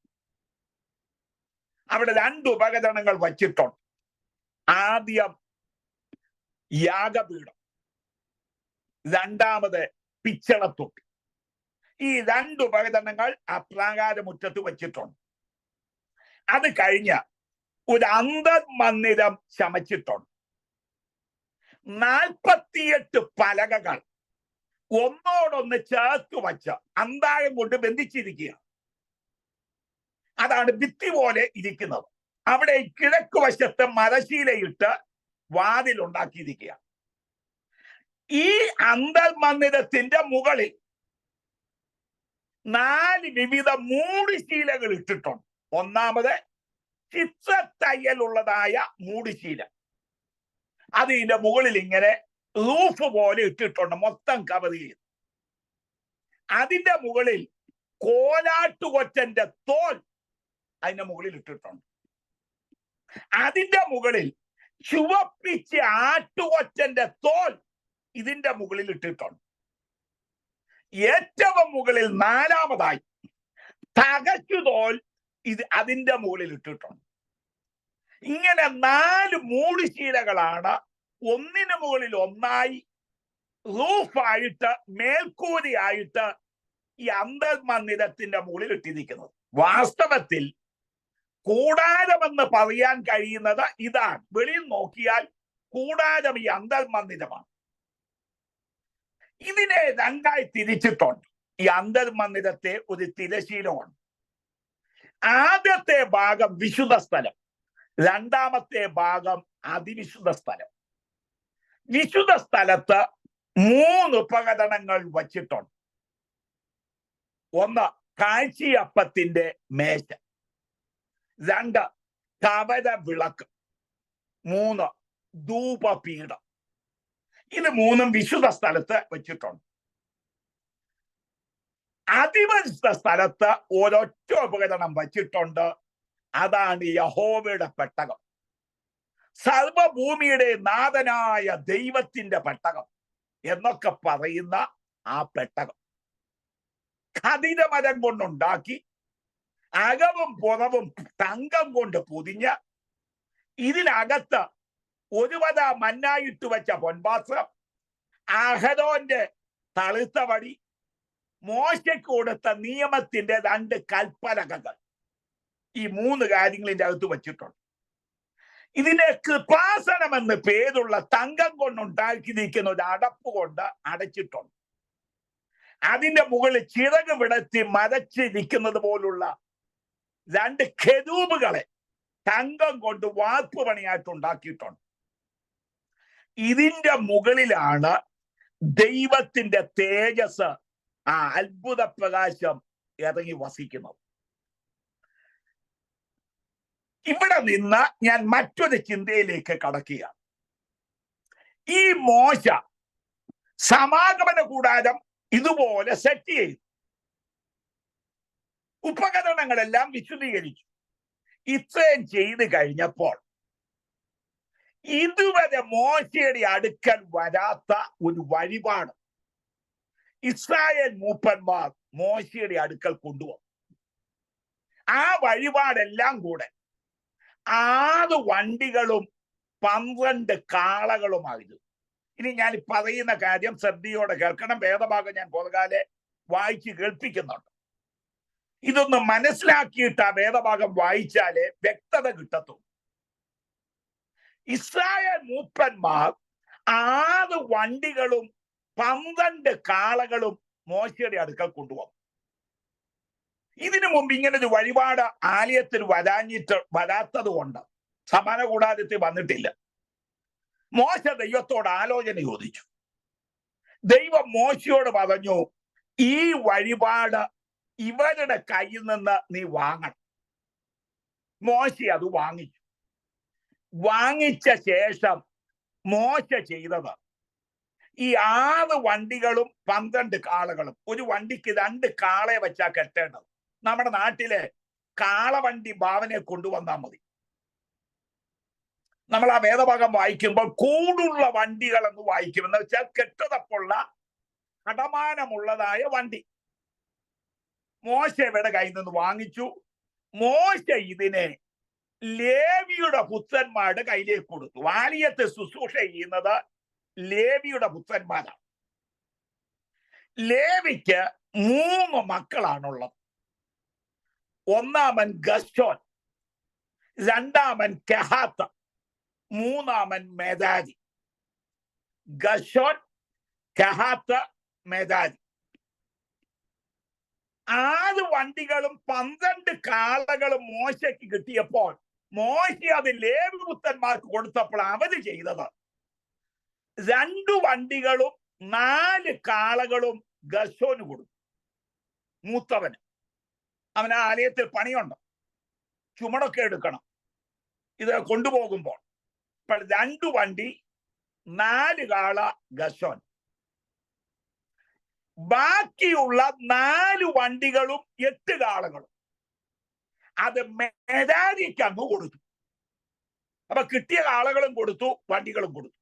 അവിടെ 2 ഉപകരണങ്ങൾ വച്ചിട്ടുണ്ട്. ആദ്യം യാഗപീഠം, രണ്ടാമത് പിച്ചളത്തൊട്ടി. ഈ 2 ഉപകരണങ്ങൾ ആ പ്രാകാരമുറ്റത്ത് വച്ചിട്ടുണ്ട്. അത് കഴിഞ്ഞ് ഒരു അന്തർമന്ദിരം ചമച്ചിട്ടുണ്ട്. 48 പലകകൾ ഒന്നോടൊന്ന് ചേർത്ത് വച്ച് അന്താഴം കൊണ്ട് ബന്ധിച്ചിരിക്കുക. അതാണ് ഭിത്തി പോലെ ഇരിക്കുന്നത്. അവിടെ കിഴക്ക് വശത്ത് മരശീലയിട്ട് വാതിലുണ്ടാക്കിയിരിക്കുക. ഈ അന്തർമന്ദിരത്തിന്റെ മുകളിൽ 4 വിവിധ മൂടുശീലകൾ ഇട്ടിട്ടുണ്ട്. ഒന്നാമത് ചിത്രത്തയ്യലുള്ളതായ മൂടുശീല, അത് ഇതിന്റെ മുകളിൽ ഇങ്ങനെ റൂഫ് പോലെ ഇട്ടിട്ടുണ്ട്, മൊത്തം കവർ ചെയ്ത്. അതിന്റെ മുകളിൽ കോലാട്ടുകൊറ്റന്റെ തോൽ അതിന്റെ മുകളിൽ ഇട്ടിട്ടുണ്ട്. അതിന്റെ മുകളിൽ ചുവപ്പിച്ച ആട്ടുകൊറ്റന്റെ തോൽ ഇതിന്റെ മുകളിൽ ഇട്ടിട്ടുണ്ട്. ഏറ്റവും മുകളിൽ 4ാമതായി തകച്ചുതോൽ അതിന്റെ മുകളിൽ ഇട്ടിട്ടുണ്ട്. ഇങ്ങനെ 4 മൂടുശീലകളാണ് ഒന്നിനു മുകളിൽ ഒന്നായി റൂഫായിട്ട് മേൽക്കൂരയായിട്ട് ഈ അന്തർമന്ദിരത്തിന്റെ മുകളിൽ ഇട്ടിരിക്കുന്നത്. വാസ്തവത്തിൽ കൂടാരമെന്ന് പറയാൻ കഴിയുന്നത് ഇതാണ്. വെളിയിൽ നോക്കിയാൽ കൂടാരം ഈ അന്തർമന്ദിരമാണ്. ഇതിനെ 2ആയി തിരിച്ചിട്ടുണ്ട്. ഈ അന്തർമന്ദിരത്തെ ഒരു തിരശീലമാണ്. ആദ്യത്തെ ഭാഗം വിശുദ്ധ സ്ഥലം, 2ാമത്തെ ഭാഗം അതിവിശുദ്ധ സ്ഥലം. വിശുദ്ധ സ്ഥലത്ത് 3 ഉപകരണങ്ങൾ വച്ചിട്ടുണ്ട്. 1 കാഴ്ചയപ്പത്തിന്റെ മേശ, 2 കവര വിളക്ക്, 3 ധൂപപീഠം. ഇത് 3ഉം വിശുദ്ധ സ്ഥലത്ത് വെച്ചിട്ടുണ്ട്. അതിവിശുദ്ധ സ്ഥലത്ത് ഒരൊറ്റ ഉപകരണം വച്ചിട്ടുണ്ട്. അതാണ് യഹോവയുടെ പെട്ടകം, സർവഭൂമിയുടെ നാഥനായ ദൈവത്തിന്റെ പെട്ടകം എന്നൊക്കെ പറയുന്ന ആ പെട്ടകം ഖദിരമരം കൊണ്ടുണ്ടാക്കി അകവും പുറവും തങ്കം കൊണ്ട് പൊതിഞ്ഞ് ഇതിനകത്ത് 1 വര മന്നായിട്ട് വെച്ച പൊൻപാത്രം, അഹരോന്റെ തളിർത്ത വടി, മോശയ്ക്ക് കൊടുത്ത നിയമത്തിന്റെ 2 കൽപ്പലകകൾ, ഈ 3 കാര്യങ്ങൾ ഇതിന്റെ അകത്ത് വെച്ചിട്ടുണ്ട്. ഇതിനെ കൃപാസനം എന്ന് പേരുള്ള തങ്കം കൊണ്ടുണ്ടാക്കിയിരിക്കുന്ന ഒരു അടപ്പ് കൊണ്ട് അടച്ചിട്ടുണ്ട്. അതിന്റെ മുകളിൽ ചിറക് വിടത്തി മരച്ചിരിക്കുന്നത് പോലുള്ള 2 കെരൂബുകളെ തങ്കം കൊണ്ട് വാർപ്പ് പണിയായിട്ട് ഉണ്ടാക്കിയിട്ടുണ്ട്. ഇതിന്റെ മുകളിലാണ് ദൈവത്തിന്റെ തേജസ്, ആ അത്ഭുത പ്രകാശം ഇറങ്ങി വസിക്കുന്നത്. ഇവിടെ നിന്ന് ഞാൻ മറ്റൊരു ചിന്തയിലേക്ക് കടക്കുകയാണ്. ഈ മോശ സമാഗമന കൂടാരം ഇതുപോലെ സെറ്റ് ചെയ്തു, ഉപകരണങ്ങളെല്ലാം വിശുദ്ധീകരിച്ചു. ഇത്രയും ചെയ്ത് കഴിഞ്ഞപ്പോൾ ഇതുവരെ മോശയുടെ അടുക്കൽ വരാത്ത ഒരു വഴിപാട് ഇസ്രായേൽ മൂപ്പന്മാർ മോശയുടെ അടുക്കൽ കൊണ്ടുവന്നു. ആ വഴിപാടെല്ലാം കൂടെ 6 വണ്ടികളും 12 കാളകളുമായിരുന്നു. ഇനി ഞാൻ പറയുന്ന കാര്യം ശ്രദ്ധയോടെ കേൾക്കണം. വേദഭാഗം ഞാൻ പുറകാലെ വായിച്ച് കേൾപ്പിക്കുന്നുണ്ട്. ഇതൊന്ന് മനസ്സിലാക്കിയിട്ട് ആ വേദഭാഗം വായിച്ചാലേ വ്യക്തത കിട്ടത്തുള്ളൂ. ഇസ്രായേൽ മൂപ്പന്മാർ 6 വണ്ടികളും 12 കാളകളും മോശയുടെ അടുക്കൽ കൊണ്ടുവന്നു. ഇതിനു മുമ്പ് ഇങ്ങനെ ഒരു വഴിപാട് ആലയത്തിൽ വരാത്തത് കൊണ്ട് സമാന കൂടാരത്തിൽ വന്നിട്ടില്ല. മോശ ദൈവത്തോട് ആലോചന ചോദിച്ചു. ദൈവം മോശയോട് പറഞ്ഞു, ഈ വഴിപാട് ഇവരുടെ കയ്യിൽ നിന്ന് നീ വാങ്ങണം. മോശ അത് വാങ്ങിച്ചു. വാങ്ങിച്ച ശേഷം മോശ ചെയ്തത് ഈ 6 വണ്ടികളും 12 കാളകളും, ഒരു വണ്ടിക്ക് 2 കാളയെ വെച്ചാ കെട്ടേണ്ടത്. നമ്മുടെ നാട്ടിലെ കാളവണ്ടി ഭാവനെ കൊണ്ടുവന്നാൽ മതി. നമ്മൾ ആ വേദഭാഗം വായിക്കുമ്പോൾ കൂടുള്ള വണ്ടികൾ എന്ന് വായിക്കും. എന്ന് വെച്ചാൽ കെട്ടുതപ്പുള്ള അടമാനമുള്ളതായ വണ്ടി മോശയുടെ കയ്യിൽ നിന്ന് വാങ്ങിച്ചു. മോശ ഇതിനെ ലേവിയുടെ പുത്രന്മാരുടെ കയ്യിലേക്ക് കൊടുത്തു. ആലയത്തെ ശുശ്രൂഷ ചെയ്യുന്നത് ലേവിയുടെ പുത്രന്മാരാണ്. ലേവിക്ക് 3 മക്കളാണുള്ളത്. ഒന്നാമൻ ഗർശോൻ, 2ാമൻ കെഹാത്ത്, 3ാമൻ മെരാരി. ഗർശോൻ, കെഹാത്ത്, മെദാനി. 6 വണ്ടികളും 12 കാളകളും മോശയ്ക്ക് കിട്ടിയപ്പോൾ മോശ അത് ലേവ്യ പുത്രന്മാർക്ക് കൊടുത്തപ്പോൾ അവര് ചെയ്തത് 2 വണ്ടികളും 4 കാളകളും ഗർശോന് കൊടുത്തു. മൂത്തവന്. അവന് ആലയത്തിൽ പണിയുണ്ട്, ചുമടൊക്കെ എടുക്കണം, ഇത് കൊണ്ടുപോകുമ്പോൾ. 2 വണ്ടി 4 കാള ഗർശോൻ. ബാക്കിയുള്ള 4 വണ്ടികളും 8 കാളകളും അത് മെരാരിക്ക് അങ്ങ് കൊടുത്തു. അപ്പൊ കിട്ടിയ കാളകളും കൊടുത്തു, വണ്ടികളും കൊടുത്തു.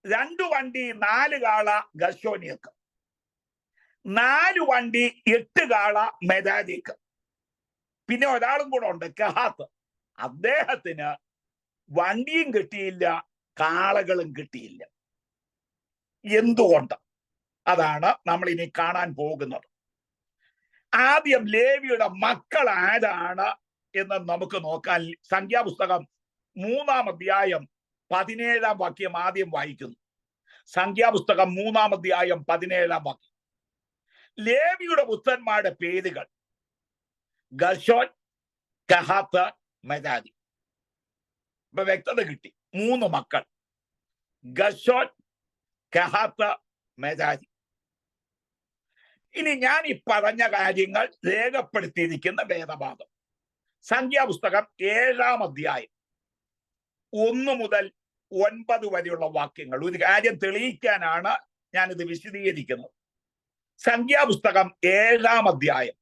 2 വണ്ടി 4 കാള ഗർശോനിയക്ക്, 4 വണ്ടി 8 കാള മെരാരിക്ക്. പിന്നെ ഒരാളും കൂടെ ഉണ്ട്, കഹാത്ത്. അദ്ദേഹത്തിന് വണ്ടിയും കിട്ടിയില്ല, കാളകളും കിട്ടിയില്ല. എന്തുകൊണ്ട്? അതാണ് നമ്മൾ ഇനി കാണാൻ പോകുന്നത്. ആദ്യം ലേവിയുടെ മക്കൾ ആരാണ് എന്ന് നമുക്ക് നോക്കാൻ. സംഖ്യാപുസ്തകം 3-ാം അധ്യായം 17-ാം വാക്യം ആദ്യം വായിക്കുന്നു. സംഖ്യാപുസ്തകം 3-ാം അധ്യായം 17-ാം വാക്യം. ലേവിയുടെ പുത്രന്മാരുടെ പേരുകൾ ഗർശോൻ, കഹാത്ത്, മെരാരി. ഇപ്പൊ വ്യക്തത കിട്ടി. 3 മക്കൾ, ഗർശോൻ, കഹാത്ത്, മെരാരി. ഇനി ഞാൻ ഈ പറഞ്ഞ കാര്യങ്ങൾ രേഖപ്പെടുത്തിയിരിക്കുന്ന വേദഭാഗം സംഖ്യാപുസ്തകം 7-ാം അധ്യായം 1 മുതൽ 9 വരെയുള്ള വാക്യങ്ങൾ. ഒരു കാര്യം തെളിയിക്കാനാണ് ഞാനിത് വിശദീകരിക്കുന്നത്. സംഖ്യാപുസ്തകം 7-ാം അധ്യായം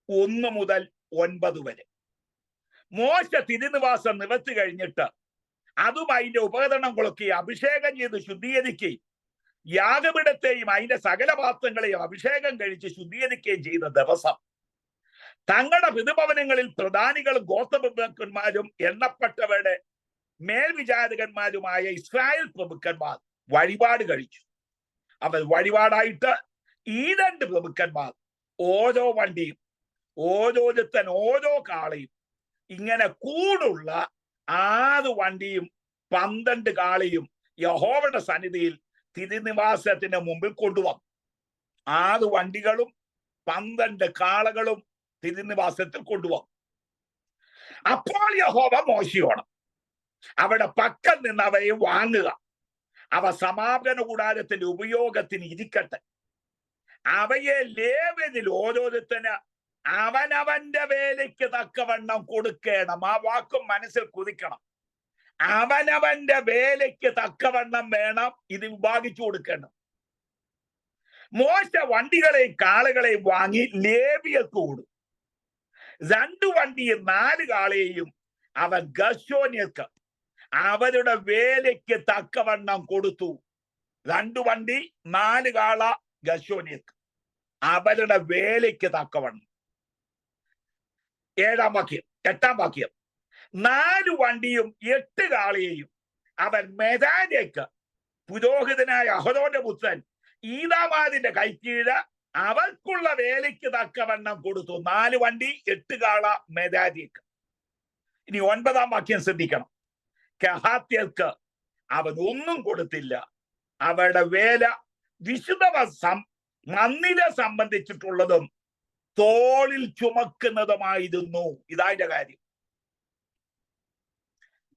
1 മുതൽ 9 വരെ. മോശ തിരുനിവാസം നിവർത്തി കഴിഞ്ഞിട്ട് അതും അതിന്റെ ഉപകരണങ്ങളൊക്കെ അഭിഷേകം ചെയ്ത് ശുദ്ധീകരിക്കുകയും യാഗപീഠത്തെയും അതിന്റെ സകല പാത്രങ്ങളെയും അഭിഷേകം കഴിച്ച് ശുദ്ധീകരിക്കുകയും ചെയ്ത ദിവസം തങ്ങളുടെ പിതൃഭവനങ്ങളിൽ പ്രധാനികളും ഗോത്രപ്രഭുക്കന്മാരും എണ്ണപ്പെട്ടവരുടെ മേൽവിചാരകന്മാരുമായ ഇസ്രായേൽ പ്രഭുക്കന്മാർ വഴിപാട് കഴിച്ചു. അവർ വഴിപാടായിട്ട് ഈ 2 പ്രഭുക്കന്മാർ ഓരോ വണ്ടിയും ഓരോരുത്തൻ ഓരോ കാളയും ഇങ്ങനെ കൂടുള്ള 6 വണ്ടിയും 12 കാളയും യഹോവയുടെ സന്നിധിയിൽ തിരുനിവാസത്തിന് മുമ്പിൽ കൊണ്ടുവന്നു. 6 വണ്ടികളും 12 കാളകളും തിരുനിവാസത്തിൽ കൊണ്ടുവന്നു. അപ്പോൾ യഹോവ മോശയോട് അവിടെ പക്കൽ നിന്ന് അവയെ വാങ്ങുക, അവ സമാപന കൂടാരത്തിന്റെ ഉപയോഗത്തിന് ഇരിക്കട്ടെ, അവയെ ലേവ്യരിൽ ഓരോരുത്തന് അവനവന്റെ വേലയ്ക്ക് തക്കവണ്ണം കൊടുക്കണം. ആ വാക്കും മനസ്സിൽ കുതിക്കണം. അവനവന്റെ വേലയ്ക്ക് തക്കവണ്ണം വേണം ഇത് വിഭാഗിച്ചു കൊടുക്കണം. മോശ വണ്ടികളെയും കാളകളെയും വാങ്ങി ലേവിയർക്ക് കൊടുത്തു. 2 വണ്ടിയും 4 കാളയെയും അവൻ ഗർശോന്യർക്ക് അവരുടെ വേലയ്ക്ക് തക്കവണ്ണം കൊടുത്തു. 2 വണ്ടി 4 കാള ഗർശോന്യർക്ക് അവരുടെ വേലയ്ക്ക് തക്കവണ്ണം. 7-ാം വാക്യം 8-ാം വാക്യം. 4 വണ്ടിയും 8 കാളയെയും അവൻ മെരാരിക്ക് പുരോഹിതനായ അഹരോന്റെ പുത്രൻ ഈദാമാദിന്റെ കൈക്കീഴ് അവർക്കുള്ള വേലയ്ക്ക് തക്കവണ്ണം കൊടുത്തു. 4 വണ്ടി 8 കാള മെരാരിക്ക്. ഇനി 9-ാം വാക്യം ശ്രദ്ധിക്കണം. കഹാത്യർക്ക് അവൻ ഒന്നും കൊടുത്തില്ല. അവരുടെ വേല വിശുദ്ധ മന്ദിരം സംബന്ധിച്ചിട്ടുള്ളതും തോളിൽ ചുമക്കുന്നതുമായിരുന്നു. ഇതാന്റെ കാര്യം.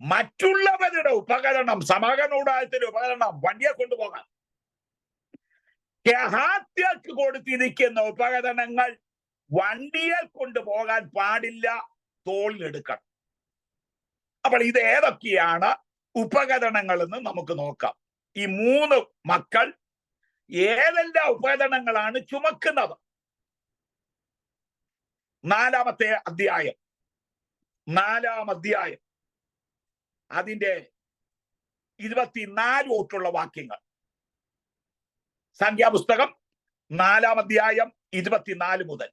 മറ്റുള്ളവരുടെ ഉപകരണം, സമാഗമനകൂടാരത്തിന്റെ ഉപകരണം വണ്ടിയെ കൊണ്ടുപോകാൻ, കഹാത്യർക്ക് കൊടുത്തിരിക്കുന്ന ഉപകരണങ്ങൾ വണ്ടിയെ കൊണ്ടുപോകാൻ പാടില്ല, തോളിലെടുക്കണം. അപ്പോൾ ഇത് ഏതൊക്കെയാണ് ഉപകരണങ്ങൾ എന്ന് നമുക്ക് നോക്കാം. ഈ 3 മക്കൾ ഏതെല്ലാം ഉപകരണങ്ങളാണ് ചുമക്കുന്നത്? 4-ാമത്തെ അധ്യായം 4-ാം അധ്യായം അതിന്റെ 24 തൊട്ടുള്ള വാക്യങ്ങൾ. സംഖ്യാപുസ്തകം 4-ാം അധ്യായം 24 മുതൽ.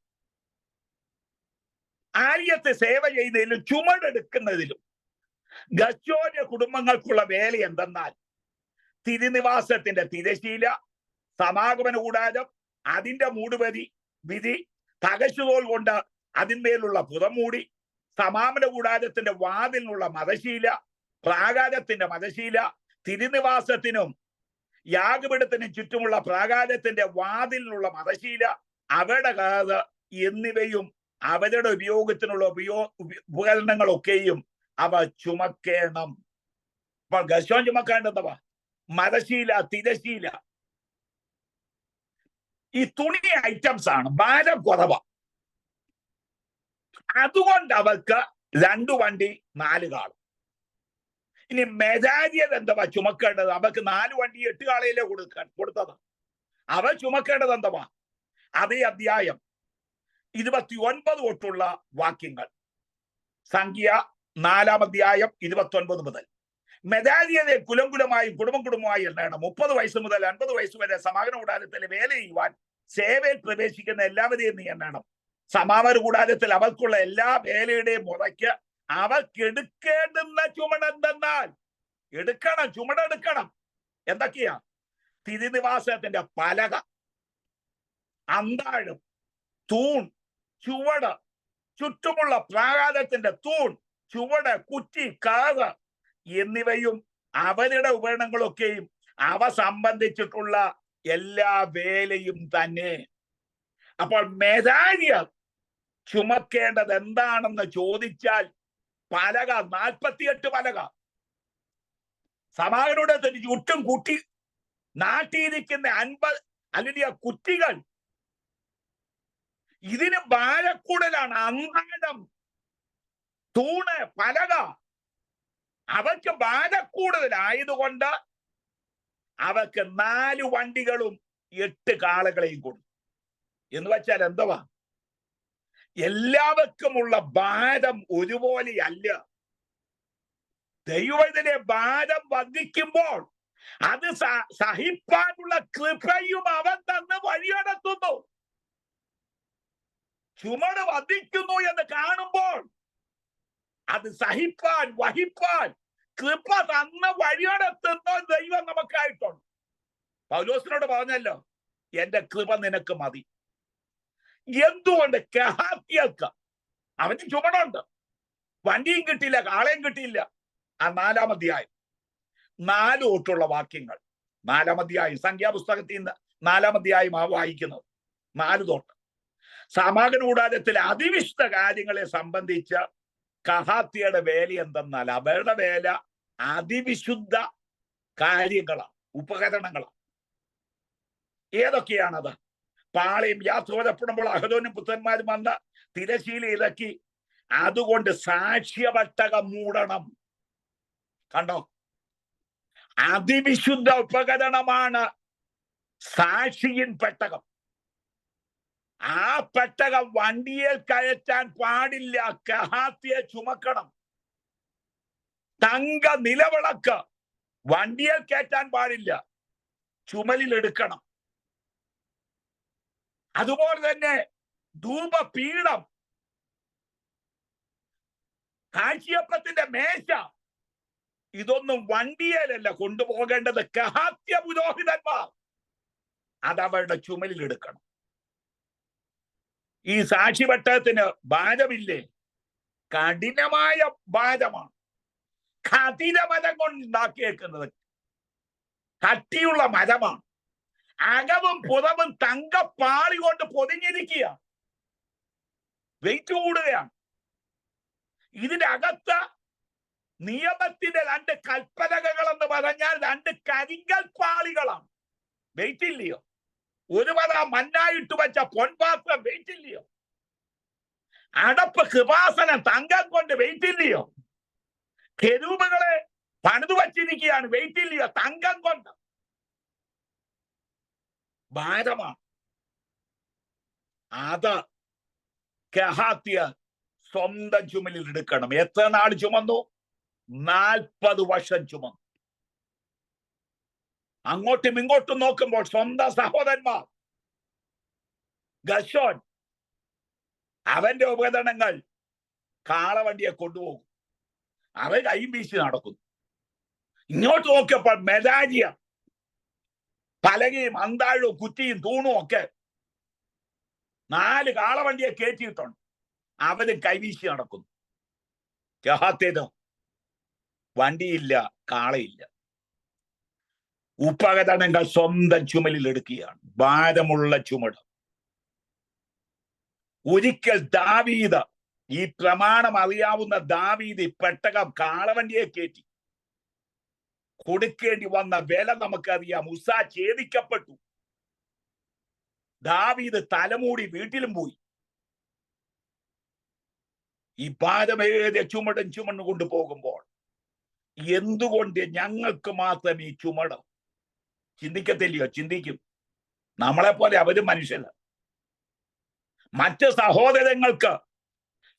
ആലയത്തെ സേവ ചെയ്യുന്നതിലും ചുമടെടുക്കുന്നതിലും ഗർശോന്യ കുടുംബങ്ങൾക്കുള്ള വേല എന്തെന്നാൽ തിരുനിവാസത്തിന്റെ തിരശീല, സമാഗമന കൂടാരം, അതിന്റെ മൂടുപതി, വിധി, തകശുതോൽ കൊണ്ട് അതിന്മേലുള്ള പുറമൂടി, സമാഗമന കൂടാരത്തിന്റെ വാതിലിനുള്ള മതശീല, പ്രാകാരത്തിന്റെ മതശീല, തിരുനിവാസത്തിനും യാഗപീഠത്തിന് ചുറ്റുമുള്ള പ്രാകാരത്തിന്റെ വാതിലിനുള്ള മതശീല, അവയുടെ കാത് എന്നിവയും അവരുടെ ഉപയോഗത്തിനുള്ള ഉപകരണങ്ങളൊക്കെയും അവ ചുമക്കേണം. അപ്പോൾ ഗർശോൻ ചുമക്കേണ്ടതവ മതശീല, തിരശീല, ഈ തുണി ഐറ്റംസ് ആണ്, ഭാരം കുറവ. അതുകൊണ്ട് അവർക്ക് 2 വണ്ടി 4 കാള. ഇനി മെജാരിയത് എന്തുവാ ചുമക്കേണ്ടത്? അവർക്ക് 4 വണ്ടി 8 കാളയിലെ കൊടുത്തത്. അവ ചുമക്കേണ്ടത് എന്തുവാ? അതേ അധ്യായം 29 തൊട്ടുള്ള വാക്യങ്ങൾ. സംഖ്യ 4-ാം അധ്യായം 29 മുതൽ. മെജാരിയതെ കുലം കുലമായും കുടുംബം കുടുംബമായി എണ്ണണം. 30 വയസ്സ് മുതൽ 50 വയസ്സ് വരെ സമാഗമന കൂടാരത്തിൽ വേല ചെയ്യുവാൻ സേവയിൽ പ്രവേശിക്കുന്ന എല്ലാവരെയും നീ എണ്ണണം. സമാഗമന കൂടാരത്തിൽ അവർക്കുള്ള എല്ലാ വേലയുടെയും മുറയ്ക്ക് അവർക്ക് എടുക്കേണ്ടുന്ന ചുമടെന്തെന്നാൽ ചുമടെടുക്കണം. എന്തൊക്കെയാ? തിരുനിവാസത്തിന്റെ പലക, അന്താഴം, തൂൺ, ചുവട്, ചുറ്റുമുള്ള പ്രാകാരത്തിന്റെ തൂൺ, ചുവട്, കുറ്റി, കാത് എന്നിവയും അവരുടെ ഉപകരണങ്ങളൊക്കെയും അവ സംബന്ധിച്ചിട്ടുള്ള എല്ലാ വേലയും തന്നെ. അപ്പോൾ മെരാരിയർ ചുമക്കേണ്ടത് എന്താണെന്ന് ചോദിച്ചാൽ പലക, 48 പലക, സമാഗമനയുടെ ചുറ്റും കുറ്റി നാട്ടിയിരിക്കുന്ന 50 അല്ലെങ്കിൽ കുറ്റികൾ, ഇതിന് ഭാരക്കൂടലാണ്. അന്താഴം, തൂണ്, പലക, അവർക്ക് ഭാരക്കൂടുതലായതുകൊണ്ട് അവർക്ക് 4 വണ്ടികളും 8 കാളകളെയും കൊടുത്തു. എന്ന് വെച്ചാൽ എന്തുവാ? എല്ലാവർക്കുമുള്ള ഭാരം ഒരുപോലെയല്ല. ദൈവത്തിലെ ഭാരം വർദ്ധിക്കുമ്പോൾ അത് സഹിപ്പാനുള്ള കൃപയും അവൻ തന്ന് വഴിയടത്തുന്നു. ചുമട് വർദ്ധിക്കുന്നു എന്ന് കാണുമ്പോൾ അത് സഹിപ്പാൻ, വഹിപ്പാൻ കൃപ തന്ന വഴിയടത്തുന്ന ദൈവം നമുക്കായിട്ടുണ്ട്. പൗലോസിനോട് പറഞ്ഞല്ലോ, എന്റെ കൃപ നിനക്ക് മതി. എന്തുകൊണ്ട്? കെഹാത്യർക്ക് അവന് ചുമടുണ്ട്, വണ്ടിയും കിട്ടിയില്ല, കാളയും കിട്ടിയില്ല. ആ 4-ാം അധ്യായം 4 തൊട്ടുള്ള വാക്യങ്ങൾ, 4-ാം അധ്യായം സംഖ്യാപുസ്തകത്തിൽ നിന്ന് 4-ാം അധ്യായം വായിക്കുന്നത് 4 തൊട്ട്. സമാഗമന കൂടാരത്തിലെ അതിവിശുദ്ധ കാര്യങ്ങളെ സംബന്ധിച്ച കഹാത്യയുടെ വേല എന്തെന്നാൽ അവരുടെ വേല അതിവിശുദ്ധ കാര്യങ്ങളാണ്, ഉപകരണങ്ങളാണ്. ഏതൊക്കെയാണത്? പാളയം യാത്ര പുറപ്പെടുമ്പോൾ അഹരോനും പുത്രന്മാരും വന്ന തിരശീല ഇറക്കി അതുകൊണ്ട് സാക്ഷ്യപട്ടകം മൂടണം. കണ്ടോ? അതിവിശുദ്ധ ഉപകരണമാണ് സാക്ഷിയിൻ പെട്ടകം. ആ പെട്ടകം വണ്ടിയിൽ കയറ്റാൻ പാടില്ല, കഹാത്തിയെ ചുമക്കണം. തങ്ക നിലവിളക്ക് വണ്ടിയിൽ കയറ്റാൻ പാടില്ല, ചുമലിൽ എടുക്കണം. അതുപോലെ തന്നെ ധൂപപീഠം, കാഴ്ചയപ്പത്തിന്റെ മേശ, ഇതൊന്നും വണ്ടിയേലല്ല കൊണ്ടുപോകേണ്ടത്. കഹാത്യ പുരോഹിതന്മാർ അതവരുടെ ചുമലിൽ എടുക്കണം. ഈ സാക്ഷിപട്ടകത്തിന് ഭാരമില്ലേ? കഠിനമായ ഭാരമാണ്. കഠിന മരം കൊണ്ട് ഉണ്ടാക്കിയേക്കുന്നത്, കട്ടിയുള്ള മരമാണ്. അകവും പുറവും തങ്കപ്പാളി കൊണ്ട് പൊതിഞ്ഞിരിക്കുക, വെയിറ്റ് കൂടുകയാണ്. ഇതിന്റെ അകത്ത് നിയമത്തിന്റെ 2 കൽപ്പലകകൾ എന്ന് പറഞ്ഞാൽ 2 കരിങ്കൽ പാളികളാണ്. വെയിറ്റ് ഇല്ലയോ? ഒരു പറ മണ്ണായിട്ട് വെച്ച പൊൻപാത്രം വെയിറ്റ് ഇല്ലയോ? അടപ്പ് കൃപാസനം തങ്കം കൊണ്ട് വെയിറ്റ് ഇല്ലയോ? കെരൂബുകളെ പണിതു വച്ചിരിക്കുകയാണ്, വെയിറ്റ് ഇല്ലയോ? തങ്കം കൊണ്ട്. ഭാരമാണ്. അത് കഹാത്യ സ്വന്തം ചുമലിൽ എടുക്കണം. എത്ര നാൾ ചുമന്നു? 40 വർഷം ചുമന്നു. അങ്ങോട്ടും ഇങ്ങോട്ടും നോക്കുമ്പോൾ സ്വന്തം സഹോദരന്മാർ, ഗർശോൻ അവന്റെ ഉപകരണങ്ങൾ കാളവണ്ടിയെ കൊണ്ടുപോകും, അവൻ കൈയും വീശി നടക്കുന്നു. ഇങ്ങോട്ട് നോക്കിയപ്പോൾ മെരാരിയ പലകയും അന്താഴവും കുറ്റിയും തൂണും ഒക്കെ 4 കാളവണ്ടിയെ കയറ്റിയിട്ടുണ്ട്, അവരും കൈവീശി നടക്കുന്നു. കഹാത്തേതോ വണ്ടിയില്ല, കാളയില്ല. ഉപകരണങ്ങൾ സ്വന്തം ചുമലിൽ എടുക്കുകയാണ്, ഭാരമുള്ള ചുമട്. ഒരിക്കൽ ദാവീദ്, ഈ പ്രമാണം അറിയാവുന്ന ദാവീദ്, പെട്ടകം കാളവണ്ടിയെ കയറ്റി കൊടുക്കേണ്ടി വന്ന വില നമുക്കറിയാം. ഉസ്സ ഛേദിക്കപ്പെട്ടു. ദാവീദ് തലമൂടി വീട്ടിലും പോയി. ഈ ഭാരമേറിയ ചുമടും ചുമന്നു കൊണ്ടുപോകുമ്പോൾ എന്തുകൊണ്ട് ഞങ്ങൾക്ക് മാത്രം ഈ ചുമട്? ചിന്തിക്കത്തില്ലയോ? ചിന്തിക്കും. നമ്മളെ പോലെ അവരും മനുഷ്യല്ല. മറ്റ് സഹോദരങ്ങൾക്ക്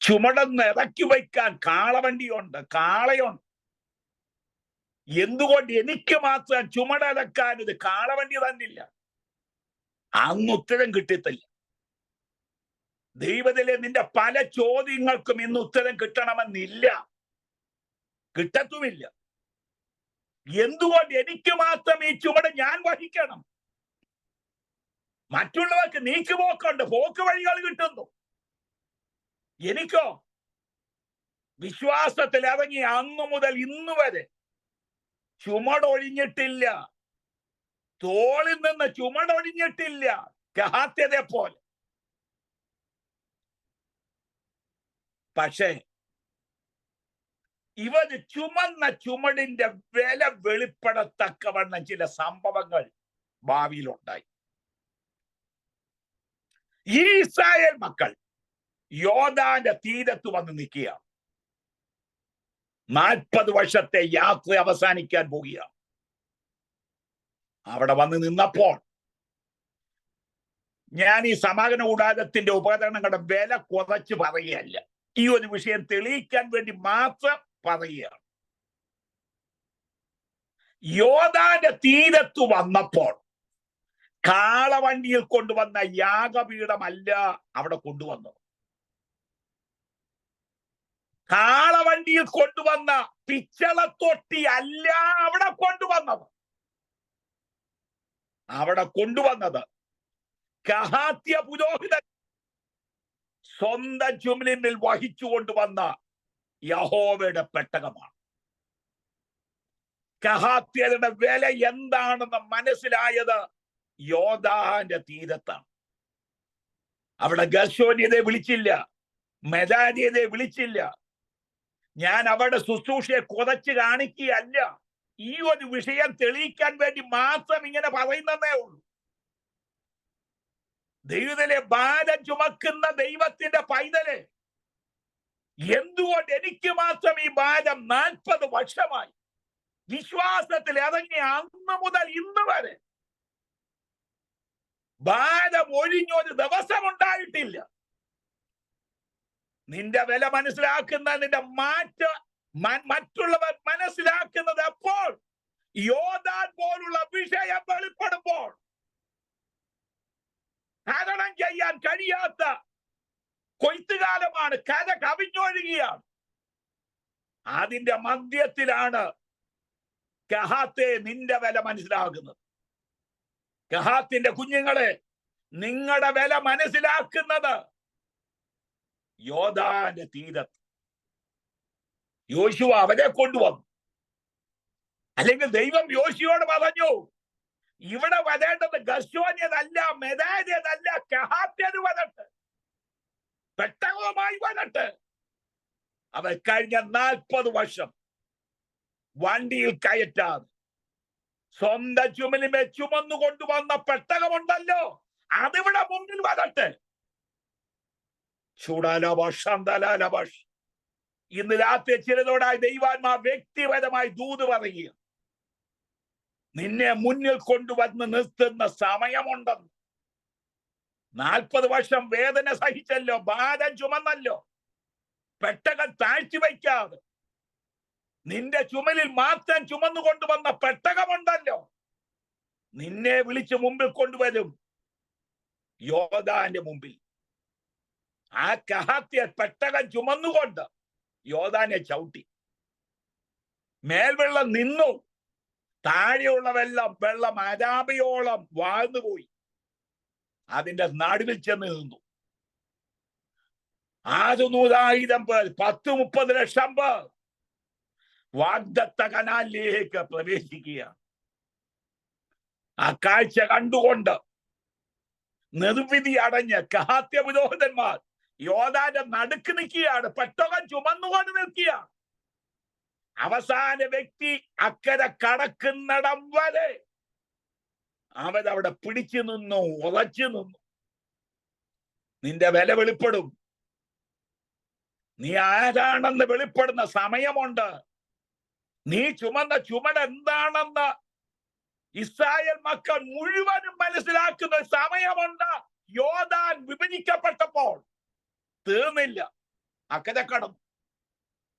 ചുമടന്ന് ഇറക്കി വയ്ക്കാൻ കാളവണ്ടിയുണ്ട്, കാളയുണ്ട്. എന്തുകൊണ്ട് എനിക്ക് മാത്രം ചുമടിറക്കാൻ ഇത് കാളവണ്ടി തന്നില്ല? അന്ന് ഉത്തരം കിട്ടത്തില്ല. ദൈവത്തിലെ നിന്റെ പല ചോദ്യങ്ങൾക്കും ഇന്ന് ഉത്തരം കിട്ടണമെന്നില്ല, കിട്ടത്തുമില്ല. എന്തുകൊണ്ട് എനിക്ക് മാത്രം ഈ ചുമട് ഞാൻ വഹിക്കണം? മറ്റുള്ളവർക്ക് നീക്കുപോക്കുണ്ട്, പോക്ക് വഴികൾ കിട്ടുന്നു. എനിക്കോ? വിശ്വാസത്തിൽ ഇറങ്ങി അന്നു മുതൽ ഇന്നു വരെ ചുമടൊഴിഞ്ഞിട്ടില്ല, തോളിൽ നിന്ന് ചുമടൊഴിഞ്ഞിട്ടില്ല. കഹാത്യതെ പോലെ. പക്ഷേ ഇവര് ചുമന്ന ചുമടിന്റെ വില വെളിപ്പെടത്തക്കവണ്ണം ചില സംഭവങ്ങൾ ഭാവിയിലുണ്ടായി. ഈ ഇസ്രായേൽ മക്കൾ യോർദാന്റെ തീരത്ത് വന്ന് നിൽക്കുക. 40 വർഷത്തെ യാത്ര അവസാനിക്കാൻ പോകുക. അവിടെ വന്ന് നിന്നപ്പോൾ ഞാൻ ഈ സമാഗമന കൂടാരത്തിന്റെ ഉപകരണങ്ങളുടെ വില കുറച്ച് പറയുകയല്ല, ഈ ഒരു വിഷയം തെളിയിക്കാൻ വേണ്ടി മാത്രം പറയുകയാണ്. യോർദാന്റെ തീരത്ത് വന്നപ്പോൾ കാളവണ്ടിയിൽ കൊണ്ടുവന്ന യാഗപീഠമല്ല അവിടെ കൊണ്ടുവന്നത്. കാളവണ്ടിയിൽ കൊണ്ടുവന്ന പിച്ചളത്തൊട്ടി അല്ല അവിടെ കൊണ്ടുവന്നത്. അവിടെ കൊണ്ടുവന്നത് കഹാത്യ പുരോഹിതൻ സ്വന്തം ചുമലിന്മേൽ വഹിച്ചു കൊണ്ടുവന്ന യഹോവയുടെ പെട്ടകമാണ്. കഹാത്യരുടെ വില എന്താണെന്ന് മനസ്സിലായത് യോർദാന്റെ തീരത്താണ്. അവിടെ ഗർശോന്യതെ വിളിച്ചില്ല, മെദാനിയതെ വിളിച്ചില്ല. ഞാൻ അവിടെ ശുശ്രൂഷയെ കുറച്ച് കാണിക്കുകയല്ല, ഈ ഒരു വിഷയം തെളിയിക്കാൻ വേണ്ടി മാത്രം ഇങ്ങനെ പറയുന്നതേ ഉള്ളൂ. ദൈവത്തിലെ ഭാരം ചുമക്കുന്ന ദൈവത്തിന്റെ പൈതലെ, എന്തുകൊണ്ട് എനിക്ക് മാത്രം ഈ ഭാരം? 40 വർഷമായി വിശ്വാസത്തിൽ ഇറങ്ങി അന്ന് മുതൽ ഇന്ന് വരെ ഭാരം ഒഴിഞ്ഞൊരു ദിവസം ഉണ്ടായിട്ടില്ല. നിന്റെ വില മനസ്സിലാക്കുന്ന, നിന്റെ മറ്റുള്ളവർ മനസ്സിലാക്കുന്നത് എപ്പോൾ? യോർദാൻ പോലുള്ള വിഷയം വെളിപ്പെടുമ്പോൾ. തരണം ചെയ്യാൻ കഴിയാത്ത കൊയ്ത്തുകാലമാണ്, കര കവിഞ്ഞൊഴുകിയാണ്. അതിന്റെ മധ്യത്തിലാണ് കഹാത്തെ നിന്റെ വില മനസ്സിലാകുന്നത്. കഹാത്തിന്റെ കുഞ്ഞുങ്ങളെ, നിങ്ങളുടെ വില മനസ്സിലാക്കുന്നത് യോർദാന്റെ തീരത്ത്. യോശുവ അവരെ കൊണ്ടുവന്നു. അല്ലെങ്കിൽ ദൈവം യോശുവയോട് പറഞ്ഞു, ഇവിടെ വരേണ്ടത് ഗർശോന്യതല്ല, മെദാന്യതല്ല, കഹാത്യന് വരട്ടെ, പെട്ടകവുമായി വരട്ടെ. അവർ കഴിഞ്ഞ 40 വർഷം വണ്ടിയിൽ കയറ്റാതെ സ്വന്തം ചുമലിമേ ചുമന്നു കൊണ്ടുവന്ന പെട്ടകമുണ്ടല്ലോ, അതിവിടെ മുന്നിൽ വരട്ടെ. ചൂടാലാഭാഷ്. ഇന്ന് രാത്രി ചിലതോടായി ദൈവാത്മാ വ്യക്തിപരമായി ദൂത് പറയുക. നിന്നെ മുന്നിൽ കൊണ്ടുവന്ന് നിർത്തുന്ന സമയമുണ്ടെന്ന്. 40 വർഷം വേദന സഹിച്ചല്ലോ, ഭാരം ചുമന്നല്ലോ, പെട്ടകം താഴ്ച വയ്ക്കാതെ നിന്റെ ചുമലിൽ മാത്രം ചുമന്നു കൊണ്ടുവന്ന പെട്ടകമുണ്ടല്ലോ, നിന്നെ വിളിച്ച് മുമ്പിൽ കൊണ്ടുവരും യോർദാന്റെ മുമ്പിൽ. ആ കഹാത്യ പെട്ടകം ചുമന്നുകൊണ്ട് യോർദാനെ ചവിട്ടി. മേൽവെള്ളം നിന്നു, താഴെയുള്ള വെള്ളം അരാബിയോളം വാഴ്ന്നുപോയി. അതിന്റെ നടുവിൽ ചെന്ന് നിന്നു. 600,000 പേർ, 10-30 ലക്ഷം പേർ വാഗ്ദത്ത കനാലിലേക്ക് പ്രവേശിക്കുക. ആ കാഴ്ച കണ്ടുകൊണ്ട് നിർവിധി അടഞ്ഞ് കഹാത്യ പുരോഹിതന്മാർ യോർദാന്റെ നടുക്ക് നിൽക്കുകയാണ്. പെട്ടകം ചുമന്നുകൊണ്ട് നിൽക്കുക. അവസാന വ്യക്തി അക്കരെ കടക്കുന്നിടം വരെ അവരവിടെ പിടിച്ചു നിന്നു, ഉറച്ചു നിന്നു. നിന്റെ വില വെളിപ്പെടും. നീ ആരാണെന്ന് വെളിപ്പെടുന്ന സമയമുണ്ട്. നീ ചുമന്ന ചുമട് എന്താണെന്ന് ഇസ്രായേൽ മക്കൾ മുഴുവനും മനസ്സിലാക്കുന്ന സമയമുണ്ട്. യോർദാൻ വിഭജിക്കപ്പെട്ടപ്പോൾ തീർന്നില്ല, അക്കരെ കടന്നു.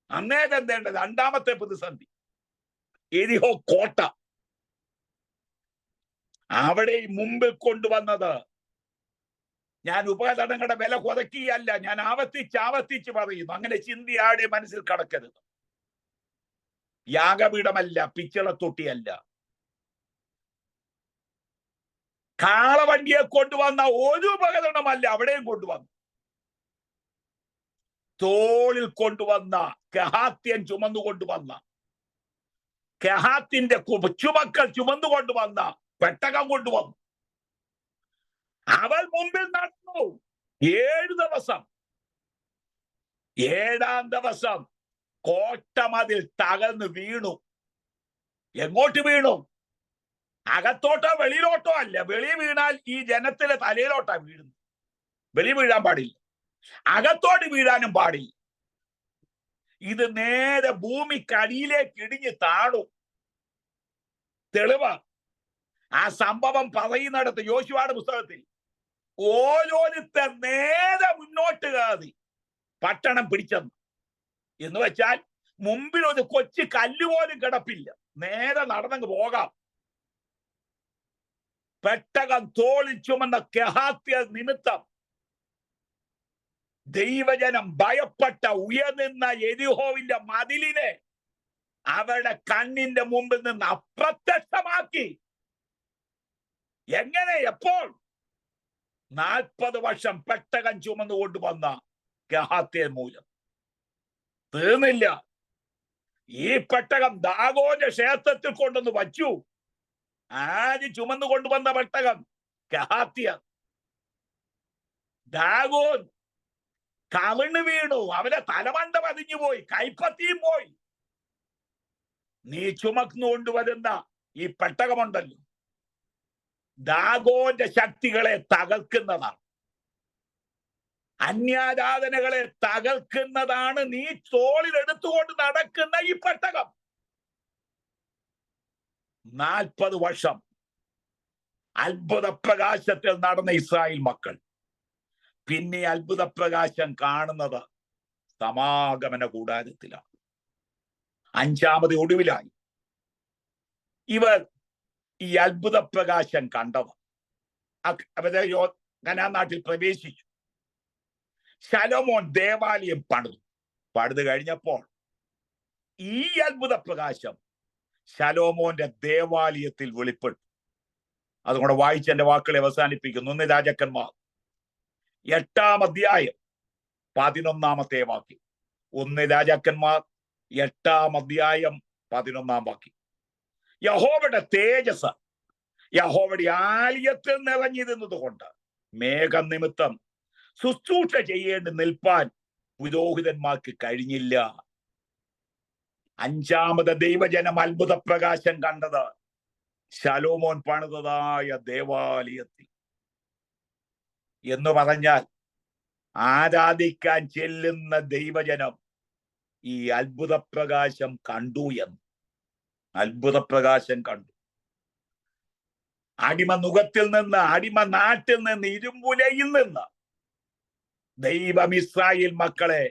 അന്നേരം എന്തേണ്ടത്? രണ്ടാമത്തെ പ്രതിസന്ധി എരിഹോ കോട്ട. അവിടെ മുമ്പിൽ കൊണ്ടുവന്നത്, ഞാൻ ഉപകരണങ്ങളുടെ വില കുറയ്ക്കുകയല്ല, ഞാൻ ആവർത്തിച്ച് പറയുന്നു. അങ്ങനെ ചിന്തിയാടെ മനസ്സിൽ കടക്കരുത്. യാഗപീഠമല്ല, പിച്ചളത്തൊട്ടിയല്ല. കാളവണ്ടിയെ കൊണ്ടുവന്ന ഒരു ഉപകരണമല്ല അവിടെയും കൊണ്ടുവന്നു. തോളിൽ കൊണ്ടുവന്ന കഹാത്യൻ ചുമന്നുകൊണ്ടുവന്ന, കഹാത്തിന്റെ ചുമക്കൾ ചുമന്നുകൊണ്ടുവന്ന പെട്ടകം കൊണ്ടുവന്നു. അവൾ മുമ്പിൽ നടന്നു 7 ദിവസം. 7-ാം ദിവസം കോട്ടമതിൽ തകർന്ന് വീണു. എങ്ങോട്ട് വീണു? അകത്തോട്ടോ വെളിയിലോട്ടോ അല്ല. വെളി വീണാൽ ഈ ജനത്തിലെ തലയിലോട്ടാ വീഴുന്നു. വെളി വീഴാൻ പാടില്ല, അകത്തോട്ട് വീഴാനും പാടില്ല. ഇത് നേരെ ഭൂമിക്കടിയിലേക്ക് ഇടിഞ്ഞ് താണു. തെളിവ് ആ സംഭവം പറയുന്നിടത്ത് യോശുവയുടെ പുസ്തകത്തിൽ ഓരോരുത്തർ നേരെ മുന്നോട്ട് കയറി പട്ടണം പിടിച്ചെന്ന്. എന്ന് വെച്ചാൽ മുമ്പിൽ ഒരു കൊച്ചു കല്ലുപോലും കിടപ്പില്ല, നേരെ നടന്നങ്ങ് പോകാം. പെട്ടകം തോളിൽ ചുമന്ന കഹാത്യ നിമിത്തം ദൈവജനം ഭയപ്പെട്ട ഉയർന്ന എരിഹോവിന്റെ മതിലിനെ അവരുടെ കണ്ണിന്റെ മുമ്പിൽ നിന്ന് അപ്രത്യക്ഷമാക്കി. എങ്ങനെ? എപ്പോൾ? 40 വർഷം പെട്ടകം ചുമന്നുകൊണ്ടുവന്ന കഹാത്യൻ മൂലം. തീർന്നില്ല. ഈ പെട്ടകം ദാഗോന്റെ ക്ഷേത്രത്തിൽ കൊണ്ടുവന്ന് വച്ചു. ആര് ചുമന്നു കൊണ്ടുവന്ന പെട്ടകം? കഹാത്യ. ദാഗോൻ കവിണ് വീണു, അവന്റെ തലമണ്ട പതിഞ്ഞു പോയി, കൈപ്പത്തിയും പോയി. നീ ചുമന്നു കൊണ്ടുവരുന്ന ഈ പെട്ടകമുണ്ടല്ലോ, ദാഗോന്റെ ശക്തികളെ തകർക്കുന്നതാണ്, അന്യാരാധനകളെ തകർക്കുന്നതാണ് നീ തോളിൽ എടുത്തുകൊണ്ട് നടക്കുന്ന ഈ പെട്ടകം. 40 വർഷം അത്ഭുത പ്രകാശത്തിൽ നടന്ന ഇസ്രായേൽ മക്കൾ പിന്നെ അത്ഭുത പ്രകാശം കാണുന്നത് സമാഗമന കൂടാരത്തിലാണ്. 5-ാമത് ഒടുവിലായി ഇവർ ഈ അത്ഭുത പ്രകാശം കണ്ടത്. അവരെ കനാൻ നാട്ടിൽ പ്രവേശിച്ചു. ശലോമോൻ ദേവാലയം പണിതു കഴിഞ്ഞപ്പോൾ ഈ അത്ഭുത പ്രകാശം ശലോമോന്റെ ദേവാലയത്തിൽ വെളിപ്പെട്ടു. അതുകൊണ്ട് വായിച്ച് എന്റെ വാക്കുകളെ അവസാനിപ്പിക്കുന്നു. 1 രാജാക്കന്മാർ 8-ാം അധ്യായം 11-ാമത്തെ വാക്യം. 1 രാജാക്കന്മാർ 8-ാം അധ്യായം 11-ാം വാക്യം. യഹോവയുടെ തേജസ് യഹോവയുടെ ആലയത്തിൽ നിറഞ്ഞിരുന്നത് കൊണ്ട് മേഘം നിമിത്തം ശുശ്രൂഷ ചെയ്യേണ്ടി നിൽപ്പാൻ പുരോഹിതന്മാർക്ക് കഴിഞ്ഞില്ല. 5-ാമത് ദൈവജനം അത്ഭുത പ്രകാശം കണ്ടത് ശലോമോൻ പണിതതായ ദേവാലയത്തിൽ. എന്ന് പറഞ്ഞാൽ ആരാധിക്കാൻ ചെല്ലുന്ന ദൈവജനം ഈ അത്ഭുത പ്രകാശം കണ്ടു എന്ന്. അത്ഭുത പ്രകാശം കണ്ടു. അടിമ നുഖത്തിൽ നിന്ന്, അടിമ നാട്ടിൽ നിന്ന്, ഇരുമ്പുലയിൽ നിന്ന് ദൈവം ഇസ്രായേൽ മക്കളെ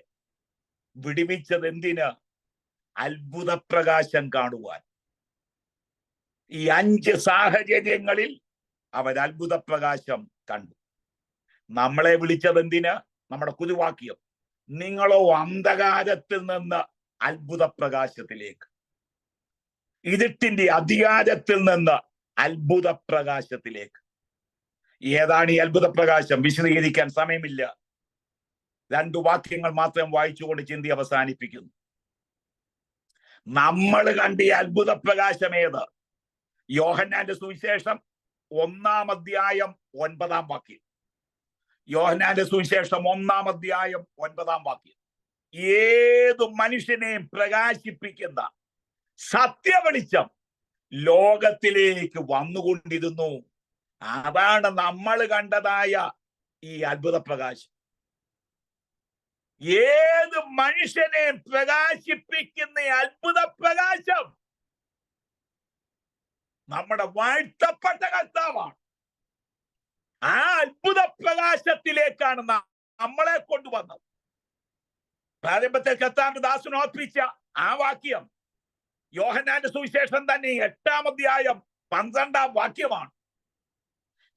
വിടുവിച്ചത് എന്തിന്? അത്ഭുത പ്രകാശം കാണുവാൻ. ഈ 5 സാഹചര്യങ്ങളിൽ അവർ അത്ഭുത പ്രകാശം കണ്ടു. നമ്മളെ വിളിച്ചത് എന്തിന്? നമ്മുടെ കുരുവാക്യം, നിങ്ങളോ അന്ധകാരത്തിൽ നിന്ന് അത്ഭുത പ്രകാശത്തിലേക്ക്, ഇരുട്ടിന്റെ അധികാരത്തിൽ നിന്ന് അത്ഭുത പ്രകാശത്തിലേക്ക്. ഏതാണ് ഈ അത്ഭുത പ്രകാശം? വിശദീകരിക്കാൻ സമയമില്ല. 2 വാക്യങ്ങൾ മാത്രം വായിച്ചുകൊണ്ട് ചിന്തി അവസാനിപ്പിക്കുന്നു. നമ്മൾ കണ്ട ഈ അത്ഭുത പ്രകാശം ഏത്? യോഹന്നാന്റെ സുവിശേഷം 1-ാം അധ്യായം 9-ാം വാക്യം. യോഹന്നാന്റെ സുവിശേഷം 1-ാം അധ്യായം 9-ാം വാക്യം. ഏത് മനുഷ്യനെയും പ്രകാശിപ്പിക്കുന്ന സത്യവെളിച്ചം ലോകത്തിലേക്ക് വന്നുകൊണ്ടിരുന്നു. അതാണ് നമ്മൾ കണ്ടതായ ഈ അത്ഭുത പ്രകാശം. ഏത് മനുഷ്യനെയും പ്രകാശിപ്പിക്കുന്ന അത്ഭുത പ്രകാശം നമ്മുടെ വാഴ്ത്തപ്പെട്ട കർത്താവാണ്. ആ അത്ഭുത പ്രകാശത്തിലേക്കാണ് നമ്മളെ കൊണ്ടുവന്നത്. പ്രാരംഭത്തിൽ കർത്താവിന്റെ ദാസൻ ഓർപ്പിച്ച ആ വാക്യം യോഹന്നാന്റെ സുവിശേഷം തന്നെ 8-ാം അധ്യായം 12-ാം വാക്യമാണ്.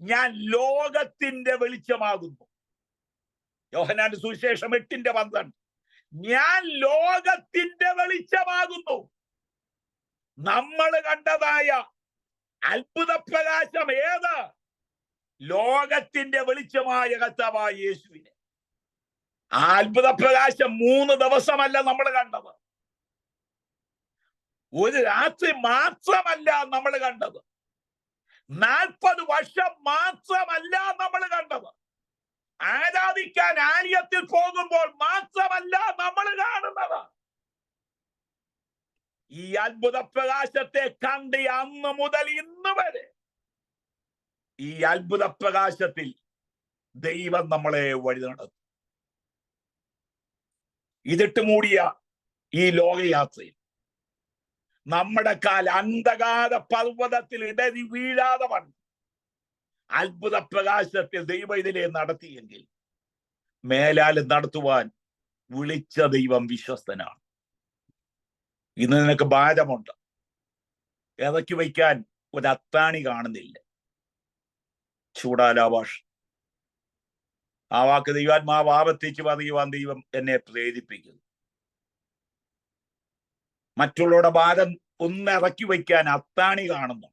ഞാൻ ലോകത്തിന്റെ വെളിച്ചമാകുന്നു. യോഹന്നാന്റെ സുവിശേഷം 8:12. ഞാൻ ലോകത്തിന്റെ വെളിച്ചമാകുന്നു. നമ്മൾ കണ്ടതായ അത്ഭുത പ്രകാശം ഏത്? ലോകത്തിന്റെ വെളിച്ചമായ കർത്താവായ യേശുവിനെ. ആ അത്ഭുത പ്രകാശം 3 ദിവസമല്ല നമ്മൾ കണ്ടത്, ഒരു രാത്രി മാത്രമല്ല നമ്മൾ കണ്ടത്, 40 വർഷം മാത്രമല്ല നമ്മൾ കണ്ടത്, ആരാധിക്കാൻ ആലയത്തിൽ പോകുമ്പോൾ മാത്രമല്ല നമ്മൾ കാണുന്നത്. ഈ അത്ഭുത പ്രകാശത്തെ കണ്ട് അന്ന് മുതൽ ഇന്ന് വരെ ഈ അത്ഭുത പ്രകാശത്തിൽ ദൈവം നമ്മളെ വഴി നടത്തും. ഇതിട്ട് മൂടിയ ഈ ലോകയാത്രയിൽ നമ്മുടെ കാൽ അന്ധകാര പർവ്വതത്തിൽ ഇടറി വീഴാതെ വണ്ണം അത്ഭുത പ്രകാശത്തിൽ ദൈവം ഇതിനെ നടത്തിയെങ്കിൽ മേലാൽ നടത്തുവാൻ വിളിച്ച ദൈവം വിശ്വസ്തനാണ്. ഇന്ന് നിനക്ക് ഭാരമുണ്ട്, ഇറക്കി വയ്ക്കാൻ ഒരു അത്താണി കാണുന്നില്ല. ചൂടാലാഭാഷ ആ വാക്ക് ദൈവാത്മാവ് ആവർത്തിച്ച് പറയുവാൻ ദൈവം എന്നെ പ്രേരിപ്പിക്കുന്നു. മറ്റുള്ളവരുടെ ഭാരം ഒന്ന് ഇറക്കി വയ്ക്കാൻ അത്താണി കാണുന്നു.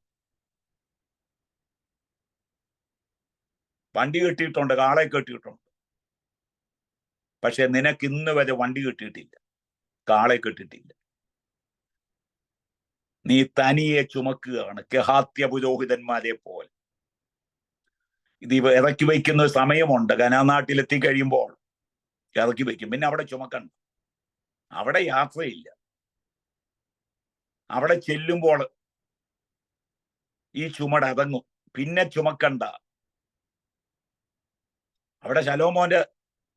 വണ്ടി കെട്ടിയിട്ടുണ്ട്, കാളെ കെട്ടിയിട്ടുണ്ട്, പക്ഷെ നിനക്ക് ഇന്ന് വരെ വണ്ടി കിട്ടിയിട്ടില്ല, കാളെ കെട്ടിയിട്ടില്ല. നീ തനിയെ ചുമക്കുകയാണ്, കെഹാത്യ പുരോഹിതന്മാരെ പോലെ. ഇത് ഇറക്കി വയ്ക്കുന്ന സമയമുണ്ട്. ഘനാനാട്ടിലെത്തി കഴിയുമ്പോൾ ഇറക്കി വയ്ക്കും, പിന്നെ അവിടെ ചുമക്കണ്ട, അവിടെ യാത്രയില്ല. അവിടെ ചെല്ലുമ്പോൾ ഈ ചുമട് അടങ്ങും, പിന്നെ ചുമക്കണ്ട. അവിടെ ശലോമോന്റെ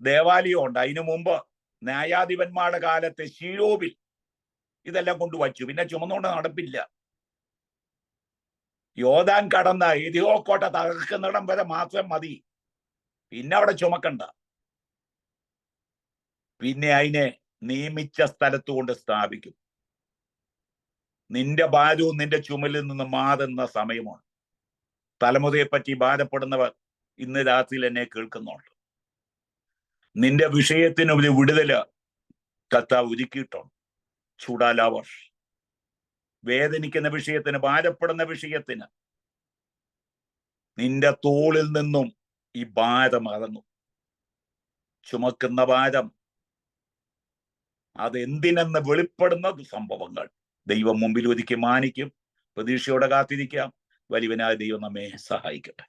ദേവാലയം ഉണ്ട്. അതിനു മുമ്പ് ന്യായാധിപന്മാരുടെ കാലത്തെ ശീലോവിൽ ഇതെല്ലാം കൊണ്ടുവച്ചു, പിന്നെ ചുമന്നുകൊണ്ട് നടപ്പില്ല. യോദാൻ കടന്ന എരിഹോ കോട്ട തകർക്കുന്നിടം വരെ മാത്രം മതി, പിന്നെ അവിടെ ചുമക്കണ്ട. പിന്നെ അതിനെ നിയമിച്ച സ്ഥലത്ത് കൊണ്ട് സ്ഥാപിക്കും. നിന്റെ ഭാരവും നിന്റെ ചുമലിൽ നിന്ന് മാറുന്ന സമയമാണ്. തലമുറയെ പറ്റി ഭാരപ്പെടുന്നവർ ഇന്ന് രാത്രിയിൽ എന്നെ കേൾക്കുന്നുണ്ട്. നിന്റെ വിഷയത്തിന് ഒരു വിടുതല് കർത്താവ് ഒരുക്കിയിട്ടുണ്ട്. ചൂടാലാവർഷ് വേദനിക്കുന്ന വിഷയത്തിന്, ഭാരപ്പെടുന്ന വിഷയത്തിന് നിന്റെ തോളിൽ നിന്നും ഈ ഭാരം ഇറങ്ങും. ചുമക്കുന്ന ഭാരം അതെന്തിനെന്ന് വെളിപ്പെടുന്ന സംഭവങ്ങൾ ദൈവം മുമ്പിൽ ഒരുക്കി മാനിക്കും. പ്രതീക്ഷയോടെ കാത്തിരിക്കാം. വലിയവനായ ദൈവം നമ്മെ സഹായിക്കട്ടെ.